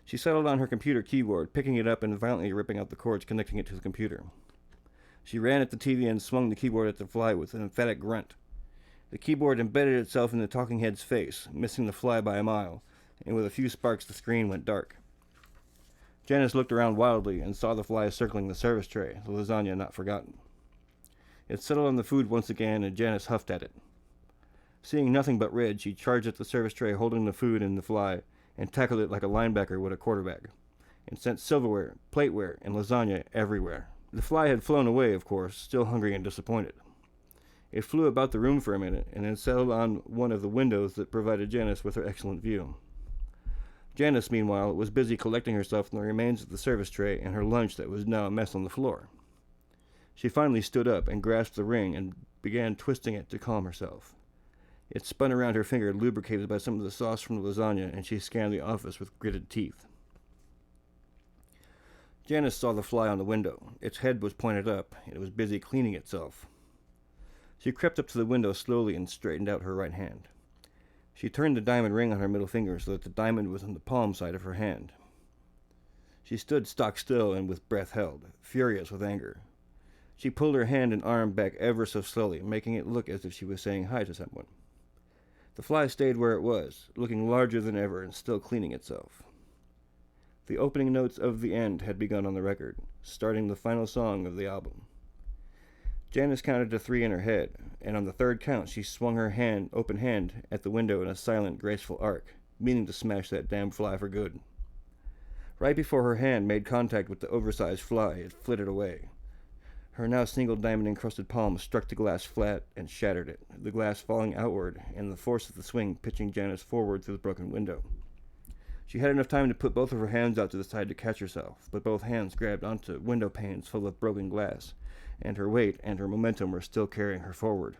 She settled on her computer keyboard, picking it up and violently ripping out the cords connecting it to the computer. She ran at the TV and swung the keyboard at the fly with an emphatic grunt. The keyboard embedded itself in the talking head's face, missing the fly by a mile, and with a few sparks the screen went dark. Janice looked around wildly and saw the fly circling the service tray, the lasagna not forgotten. It settled on the food once again, and Janice huffed at it. Seeing nothing but red, she charged at the service tray holding the food and the fly, and tackled it like a linebacker would a quarterback, and sent silverware, plateware, and lasagna everywhere. The fly had flown away, of course, still hungry and disappointed. It flew about the room for a minute, and then settled on one of the windows that provided Janice with her excellent view. Janice, meanwhile, was busy collecting herself from the remains of the service tray and her lunch that was now a mess on the floor. She finally stood up and grasped the ring and began twisting it to calm herself. It spun around her finger, lubricated by some of the sauce from the lasagna, and she scanned the office with gritted teeth. Janice saw the fly on the window. Its head was pointed up, and it was busy cleaning itself. She crept up to the window slowly and straightened out her right hand. She turned the diamond ring on her middle finger so that the diamond was on the palm side of her hand. She stood stock still and with breath held, furious with anger. She pulled her hand and arm back ever so slowly, making it look as if she was saying hi to someone. The fly stayed where it was, looking larger than ever and still cleaning itself. The opening notes of the end had begun on the record, starting the final song of the album. Janice counted to 3 in her head, and on the third count she swung her open hand at the window in a silent, graceful arc, meaning to smash that damn fly for good. Right before her hand made contact with the oversized fly, it flitted away. Her now single diamond-encrusted palm struck the glass flat and shattered it, the glass falling outward and the force of the swing pitching Janice forward through the broken window. She had enough time to put both of her hands out to the side to catch herself, but both hands grabbed onto window panes full of broken glass, and her weight and her momentum were still carrying her forward.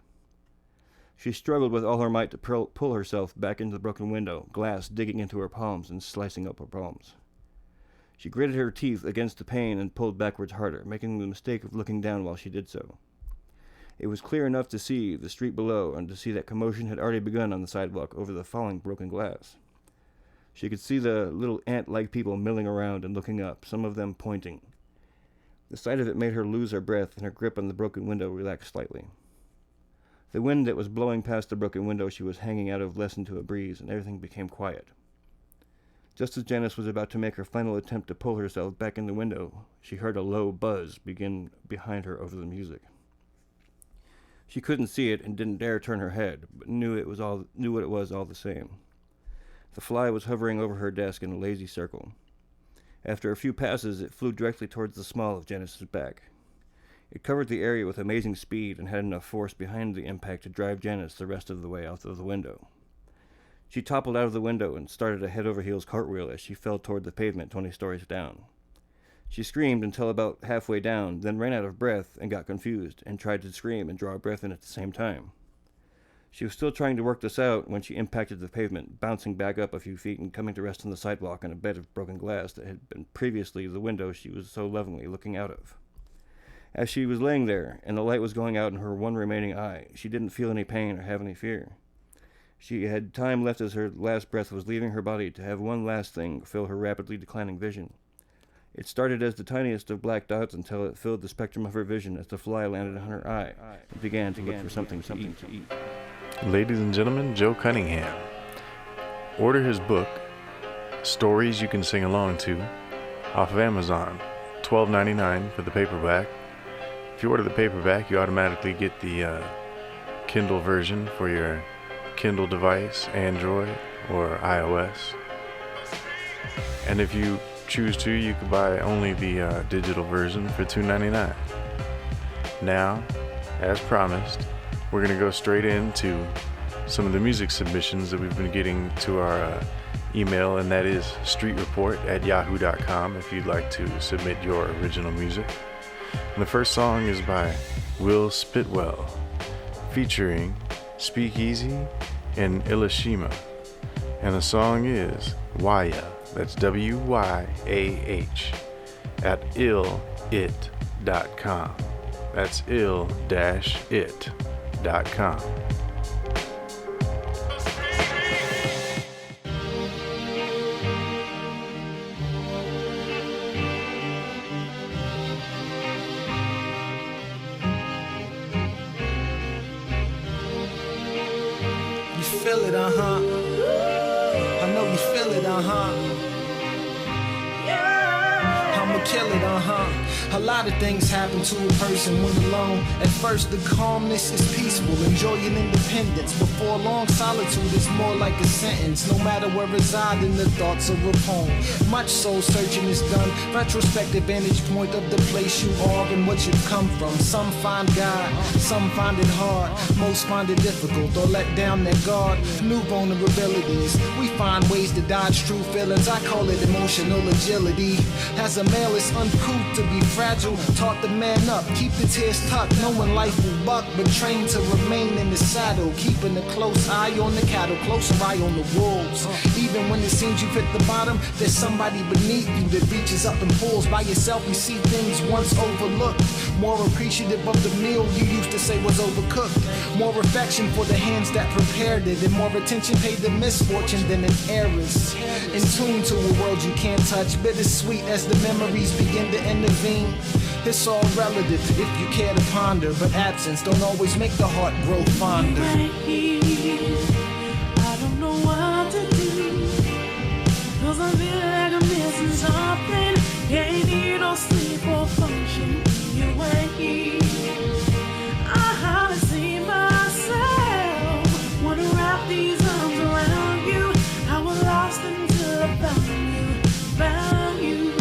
She struggled with all her might to pull herself back into the broken window, glass digging into her palms and slicing up her palms. She gritted her teeth against the pane and pulled backwards harder, making the mistake of looking down while she did so. It was clear enough to see the street below and to see that commotion had already begun on the sidewalk over the falling broken glass. She could see the little ant-like people milling around and looking up, some of them pointing. The sight of it made her lose her breath, and her grip on the broken window relaxed slightly. The wind that was blowing past the broken window she was hanging out of lessened to a breeze, and everything became quiet. Just as Janice was about to make her final attempt to pull herself back in the window, she heard a low buzz begin behind her over the music. She couldn't see it and didn't dare turn her head, but knew what it was all the same. The fly was hovering over her desk in a lazy circle. After a few passes, it flew directly towards the small of Janice's back. It covered the area with amazing speed and had enough force behind the impact to drive Janice the rest of the way out of the window. She toppled out of the window and started a head-over-heels cartwheel as she fell toward the pavement 20 stories down. She screamed until about halfway down, then ran out of breath and got confused, and tried to scream and draw a breath in at the same time. She was still trying to work this out when she impacted the pavement, bouncing back up a few feet and coming to rest on the sidewalk on a bed of broken glass that had been previously the window she was so lovingly looking out of. As she was laying there, and the light was going out in her one remaining eye, she didn't feel any pain or have any fear. She had time left as her last breath was leaving her body to have one last thing fill her rapidly declining vision. It started as the tiniest of black dots until it filled the spectrum of her vision as the fly landed on her eye and began to look for something to eat.
Ladies and gentlemen, Joe Cunningham. Order his book, Stories You Can Sing Along To, off of Amazon, $12.99 for the paperback. If you order the paperback, you automatically get the Kindle version for your Kindle device, Android or iOS. And if you choose to, you can buy only the digital version for $2.99. Now, as promised, we're going to go straight into some of the music submissions that we've been getting to our email, and that is streetreport@yahoo.com if you'd like to submit your original music. And the first song is by Will Spitwell, featuring Speakeasy and Ilishima. And the song is Waya, that's W-Y-A-H, at illit.com. That's ill-it.com.
Feel it, I know you feel it, I'ma kill it, A lot of things happen to a person when alone. At first the calmness is peaceful, enjoying independence. Before long, solitude is more like a sentence. No matter where reside in the thoughts of a poem. Much soul searching is done, retrospective vantage point of the place you are and what you've come from. Some find God, some find it hard. Most find it difficult or let down their guard. New vulnerabilities, we find ways to dodge true feelings. I call it emotional agility. As a male, it's uncouth to be fragile, taught to man up, keep the tears tucked, knowing life will buck, but trained to remain in the saddle, keeping a close eye on the cattle, closer eye on the wolves. Even when it seems you've hit the bottom, there's somebody beneath you that reaches up and pulls. By yourself, you see things once overlooked, more appreciative of the meal you used to say was overcooked, more affection for the hands that prepared it, and more attention paid to misfortune than an heiress. In tune to a world you can't touch, bittersweet as the memories begin to intervene. It's all relative if you care to ponder, but absence don't always make the heart grow fonder.
Right here, I don't know what to do, 'cause I feel like I'm missing something. Can't eat or sleep or function. You ain't here. I haven't seen myself. Wanna wrap these arms around you. I was lost until I found you. Found you.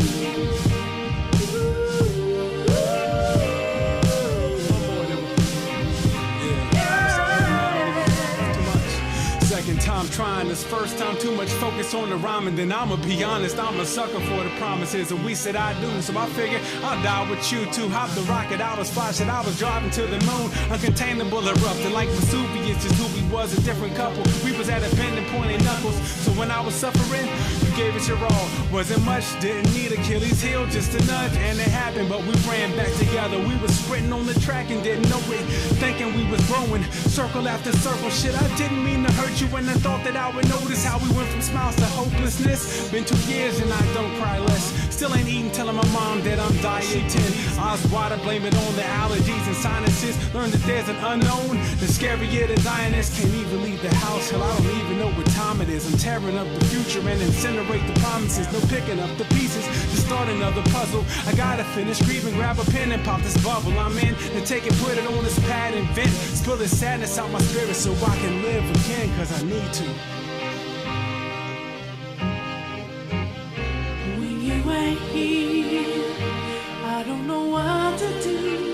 too much focus on the rhyming, then I'ma be honest, I'm a sucker for the promises. And we said I do, so I figured I'll die with you too. Hop the rocket, I was flashing, I was driving to the moon. Uncontainable erupting like Vesuvius, just who we was, a different couple. We was at a bend and pointing knuckles. So when I was suffering, you gave it your all. Wasn't much, didn't need Achilles heel, just a nudge, and it happened. But we ran back together. We was sprinting on the track and didn't know it, thinking we was growing, circle after circle. Shit, I didn't mean to hurt you, and I thought that I would notice how we went from smiles to hopelessness. Been 2 years and I don't cry less. Still ain't eating, telling my mom that I'm dieting. Eyes wide, I blame it on the allergies and sinuses. Learned that there's an unknown, the scarier the dying is. Can't even leave the house, hell, I don't even know what time it is. I'm tearing up the future and incinerate the promises. No picking up the pieces to start another puzzle. I gotta finish grieving, grab a pen and pop this bubble I'm in. Then take it, put it on this pad and vent. Spill this sadness out my spirit so I can live again, cause I need to.
When you ain't here, I don't know what to do.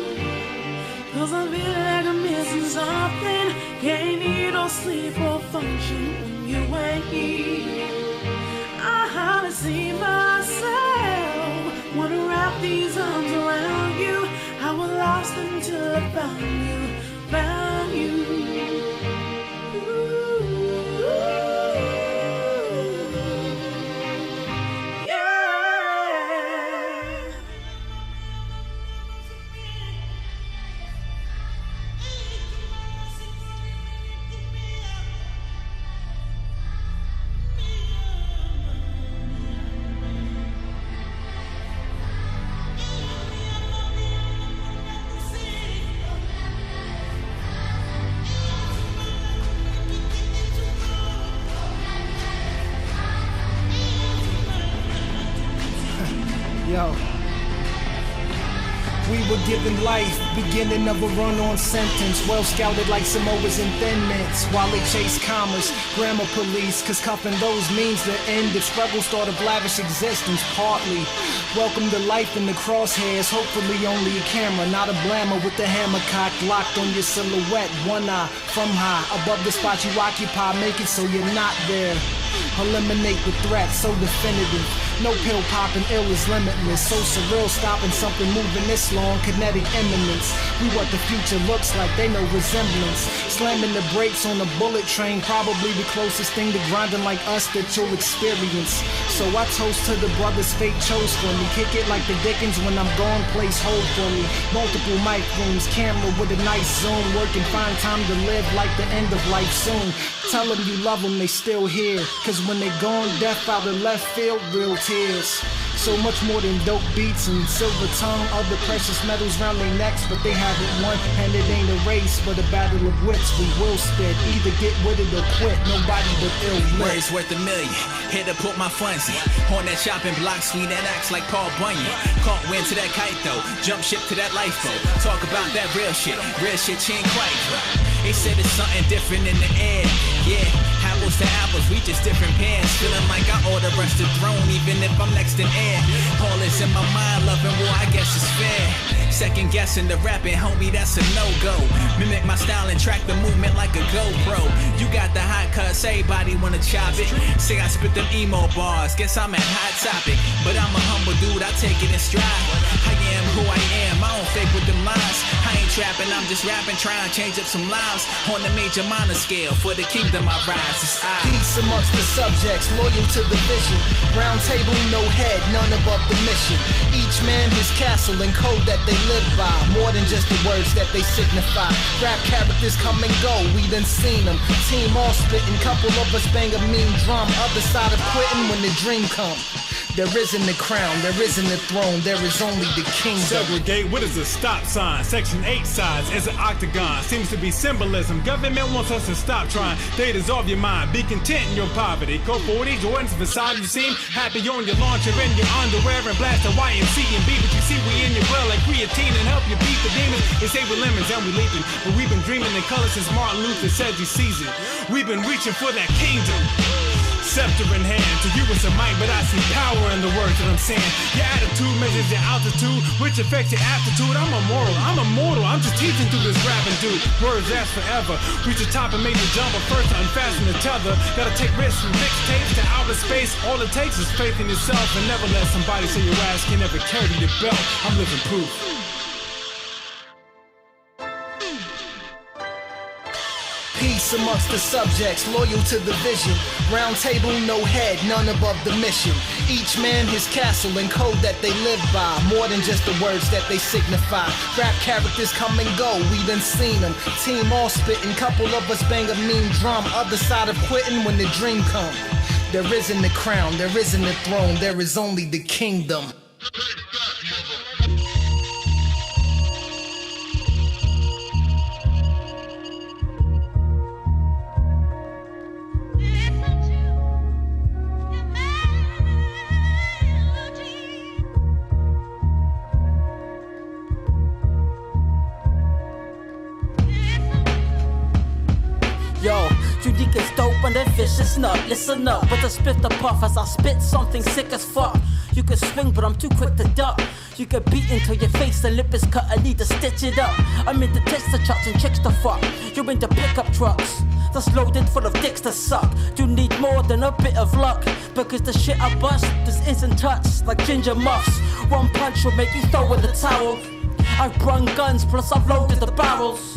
Cause I feel like I'm missing something. Can't eat or sleep or function when you ain't here. I hardly see myself. Wanna wrap these arms around you. I was lost until I found you, found you.
Yo, we were given life, beginning of a run-on sentence. Well scouted like Samoas and Thin Mints, while they chase commerce, grammar police. Cause cuffing those means the end of struggle, start of lavish existence, partly. Welcome to life in the crosshairs, hopefully only a camera, not a blammer with the hammer cocked, locked on your silhouette. One eye from high, above the spot you occupy, make it so you're not there. Eliminate the threat, so definitive. No pill popping, ill is limitless. So surreal, stopping something moving this long. Kinetic eminence. We what the future looks like, they know resemblance. Slamming the brakes on the bullet train, probably the closest thing to grinding like us that you'll experience. So I toast to the brothers fate chose for me. Kick it like the Dickens when I'm gone, place hold for me. Multiple mic rooms, camera with a nice zoom. Working, find time to live like the end of life soon. Tell them you love them, they still here. Cause when they gone, death out of left field, real tears. So much more than dope beats and silver tongue. Other precious metals round their necks, but they haven't won. And it ain't a race, but a battle of wits. We will spit, either get with it or quit. Nobody but ill lit.
Words worth $1 million. Here to put my funds in. On that shopping block, sweet and acts like Paul Bunyan. Caught wind to that kite though. Jump ship to that lifeboat. Talk about that real shit. Real shit, she ain't quite right. They said it's something different in the air. Yeah, apples to apples, we just different pairs. Feeling like I ought to rush the throne, even if I'm next in air. All is in my mind, loving war, I guess it's fair. Second guessing the rapping, homie, that's a no-go. Mimic my style and track the movement like a GoPro. You got the hot cuts, everybody wanna chop it. Say I spit them emo bars, guess I'm at Hot Topic. But I'm a humble dude, I take it in stride. I am who I am, I don't fake with them lies. I ain't trapping, I'm just rapping, trying to change up some lives. On the major minor scale, for the kingdom I rise, it's I.
Peace amongst the subjects, loyal to the vision. Round table, no head, none above the mission. Each man his castle and code that they live by. More than just the words that they signify. Rap characters come and go, we done seen them. Team all splitting, couple of us bang a mean drum. Other side of quitting when the dream come. There isn't a crown, there isn't a throne, there is only the kingdom.
Segregate, what is a stop sign? Section 8 sides is an octagon. Seems to be symbolism. Government wants us to stop trying. They dissolve your mind. Be content in your poverty. Go 40 Jordans, Versailles, you seem happy on your launch. You're in your underwear and blast a YMC and B. But you see we in your blood like creatine and help you beat the demons. They say we're lemons and we leaping. But we've been dreaming in color since Martin Luther said you season. We've been reaching for that kingdom. Step scepter in hand. To you it's a mic, but I see power in the words that I'm saying. Your attitude measures your altitude, which affects your aptitude. I'm immortal. I'm just teaching through this rapping dude. Words last forever. Reach the top and make the jump, but first to unfasten the tether. Gotta take risks from mixtapes to outer space. All it takes is faith in yourself and never let somebody say your ass can never carry the belt. I'm living proof.
Peace amongst the subjects, loyal to the vision. Round table, no head, none above the mission. Each man his castle and code that they live by. More than just the words that they signify. Rap characters come and go, we done seen them. Team all spitting, couple of us bang a mean drum. Other side of quitting when the dream come. There isn't a crown, there isn't a throne, there is only the kingdom.
Yo, unique is dope and the vicious nut. Listen up with a split the puff as I spit something sick as fuck. You can swing, but I'm too quick to duck. You get beat until your face and lip is cut. I need to stitch it up. I'm into tester chucks and chicks to fuck. You're into pickup trucks that's loaded full of dicks to suck. You need more than a bit of luck, because the shit I bust just isn't touched like ginger muffs. One punch will make you throw in the towel. I've brung guns, plus I've loaded the barrels.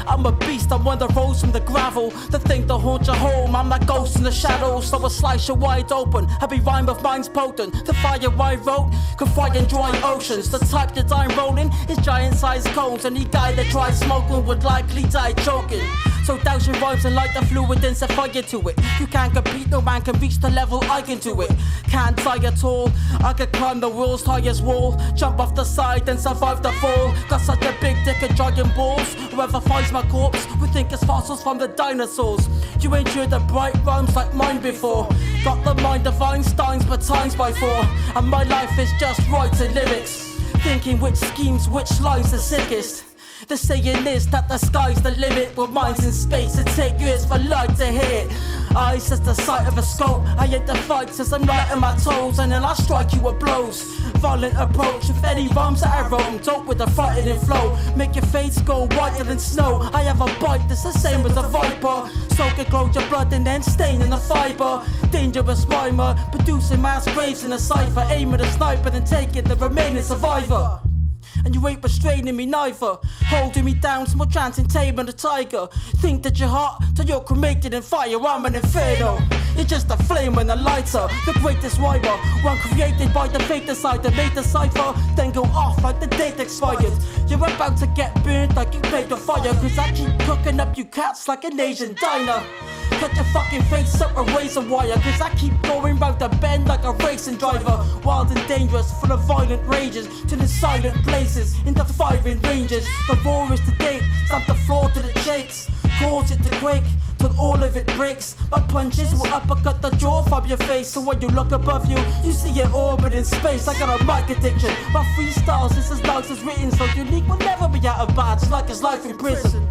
I'm a beast, I'm one that rose from the gravel. The thing that haunts your home, I'm like ghost in the shadows. So I slice you wide open, heavy rhyme of mine's potent. The fire I wrote could fry in dry oceans. The type that I'm rolling is giant-sized cones. Any guy that tries smoking would likely die choking. So douse your rhymes and light the fluid and set fire to it. You can't compete, no man can reach the level I can do it. Can't die at all, I could climb the world's highest wall. Jump off the side and survive the fall. Got such a big dick and dragon balls. Whoever finds my corpse would think it's fossils from the dinosaurs. You ain't heard the bright rhymes like mine before. Got the mind of Einstein's but times by 4. And my life is just writing lyrics, thinking which schemes, which lines are sickest. The saying is that the sky's the limit, but mine's in space. It take years for light to hit. Eyes as the sight of a scope. I hit the fights as I'm lighting my toes, and then I strike you with blows. Violent approach with any rhymes that I wrote. I'm dope with a frightening flow. Make your face go whiter than snow. I have a bite that's the same as a viper. Soak and glow your blood and then stain in the fiber. Dangerous rhymer, producing mass graves in a cipher. Aim at a sniper then taking the remaining survivor. And you ain't restraining me neither. Holding me down, small chance in taming a tiger. Think that you're hot till you're cremated in fire. I'm an inferno. You're just a flame and a lighter. The greatest rhymer, one created by the fate decider. Made the cipher, then go off like the date expired. You're about to get burnt like you played the fire. Cause I keep cooking up you cats like an Asian diner. Cut your fucking face up a razor wire. Cause I keep going round the bend like a racing driver. Wild and dangerous, full of violent rages. To the silent places, into firing ranges. The roar is the gate, stamp the floor to the shakes. Cause it to quake, till all of it breaks. My punches will uppercut the jaw from your face. So when you look above you, you see it orbit in space. I got a mic addiction, my freestyles is as nice as written. So unique will never be out of badge, like his life in prison.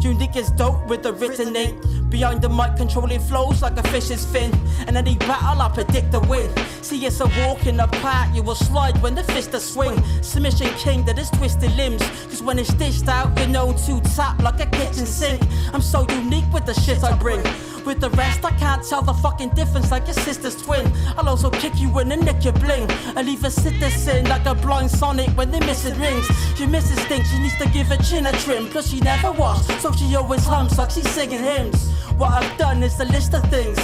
Unique is dope with the written eight. Behind the mic controlling flows like a fish's fin. And any battle I predict the win. See it's a walk in the park, you will slide when the fist a swing. Submission king that is twisted limbs. Cause when it's dished out, you're known to tap like a kitchen sink. I'm so unique with the shit I bring. With the rest I can't tell the fucking difference like your sister's twin. I'll also kick you in and nick your bling. And leave a citizen like a blind Sonic when they missing rings. She misses things, she needs to give her chin a trim. Plus she never washed, so she always hums like she's singing hymns. What I've done is a list of things,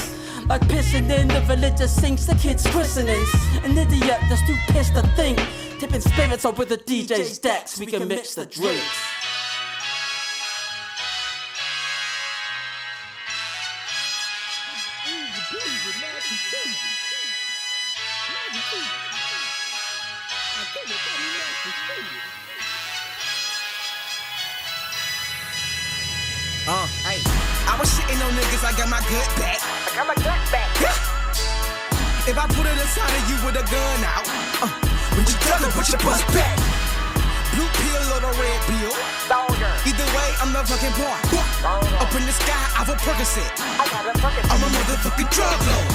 like pissing in the religious sinks, the kids' christenings. An idiot that's too pissed to think. Tipping spirits up with the DJ's decks, we can mix the drinks.
Hey, I was shitting on niggas, I got my gut back. If I put it inside of you with a gun out, when you duck it, put your bust back. Blue pill or the red pill. Either way, I'm the fucking boy. Up in the sky, I have a Percocet. I'm a motherfucking drug lord.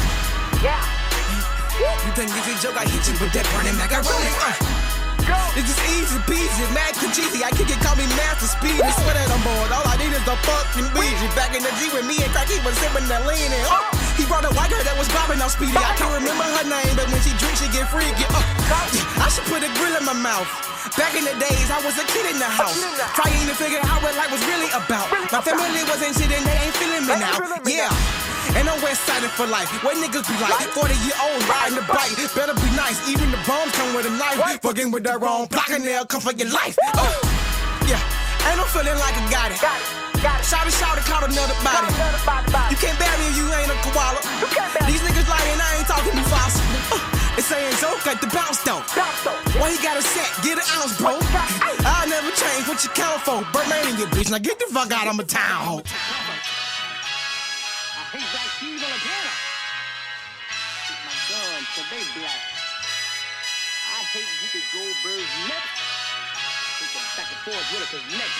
thing is a joke, I hit you with that burning macaroni. It's just easy peasy, mad cheesy. I kick it, call me Master Speed. I swear that I'm bored. All I need is the fucking Ouija. Back in the G with me and Crack, he was sipping that lean in. He brought a white girl that was bobbing on Speedy. I can't remember her name, but when she drinks, she get freaky. I should put a grill in my mouth. Back in the days, I was a kid in the house, trying to figure out what life was really about. My family wasn't shit and they ain't feeling me now. Yeah. And I'm west sided for life. What niggas be like? 40-year-olds riding the bike. Better be nice. Even the bombs come with a knife. Fucking with that wrong block and they'll come for your life. Yeah. And I'm feeling like I got it. Shout it, caught another body. You can't bury me, you ain't a koala. These niggas lying, I ain't talking to fossil. It's saying joke like the bounce though. Why you got a set? Get an ounce, bro. I'll never change what you count for. Birdman in your bitch. Now get the fuck out of my town.
Hey, black keys on the piano. My guns, cause they black. I hate Whoopi Goldberg's neck. Take them back and forth with her, cause neck.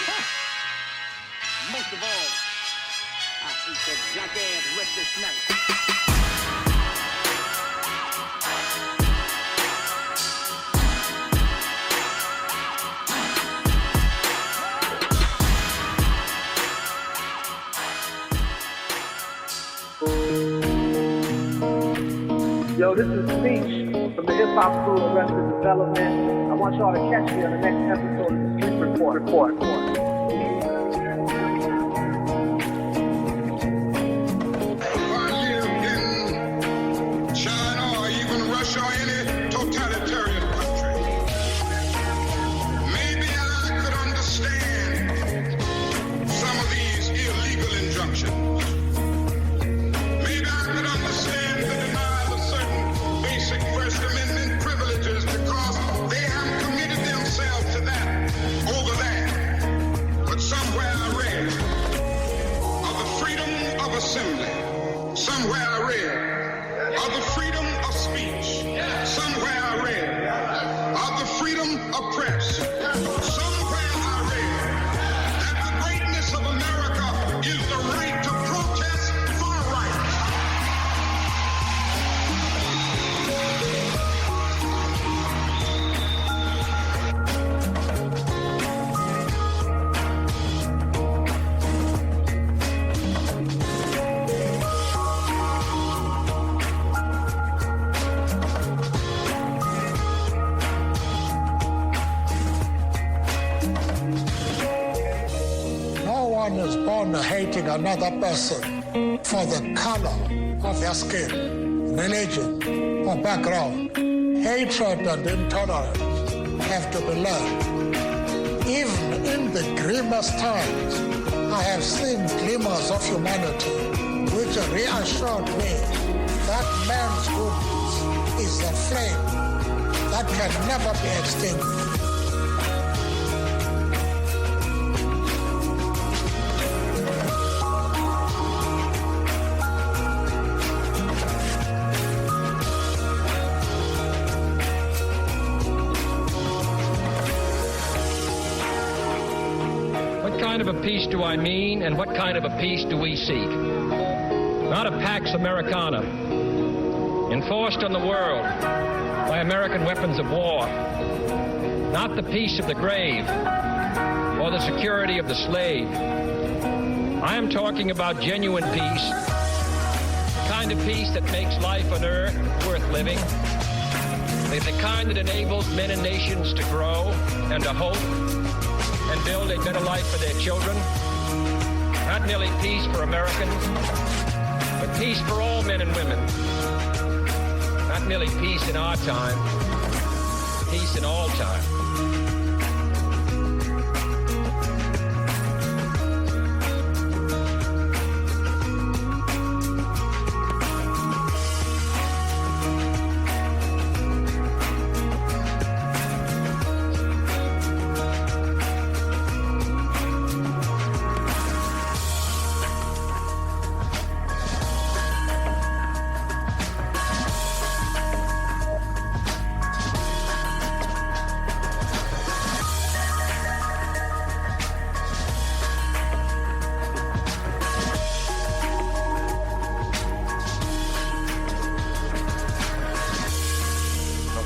Most of all, I hate that black ass restless night.
Yo, this is Speech from the Hip Hop School of Arrested Development. I want y'all to catch me on the next episode of the Street Report.
China or even Russia or any totalitarian country. Maybe I could understand some of these illegal injunctions. Maybe I could understand the denial of certain basic First Amendment privileges because they have committed themselves to that over that. But somewhere I read of the freedom of assembly. Somewhere I read of the freedom of speech. Somewhere I read of the freedom of press. Somewhere I read that the greatness of America is the right to protest far right.
No one is born hating another person for the color of their skin, religion, or background. Hatred and intolerance have to be learned. Even in the grimmest times, I have seen glimmers of humanity which reassured me that man's goodness is a flame that can never be extinguished.
What kind of a peace do I mean, and what kind of a peace do we seek? Not a Pax Americana, enforced on the world by American weapons of war. Not the peace of the grave or the security of the slave. I am talking about genuine peace, the kind of peace that makes life on earth worth living, the kind that enables men and nations to grow and to hope and build a better life for their children. Not merely peace for Americans, but peace for all men and women. Not merely peace in our time, peace in all time.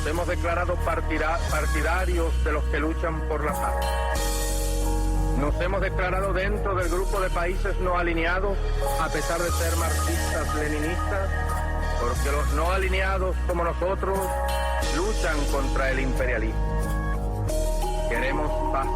hemos declarado partidarios de los que luchan por la paz. Nos hemos declarado dentro del grupo de países no alineados, a pesar de ser marxistas-leninistas, porque los no alineados como nosotros luchan contra el imperialismo. Queremos paz.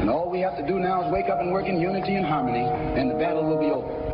And all we have to do now is wake up and work in unity and harmony, and the battle will be over.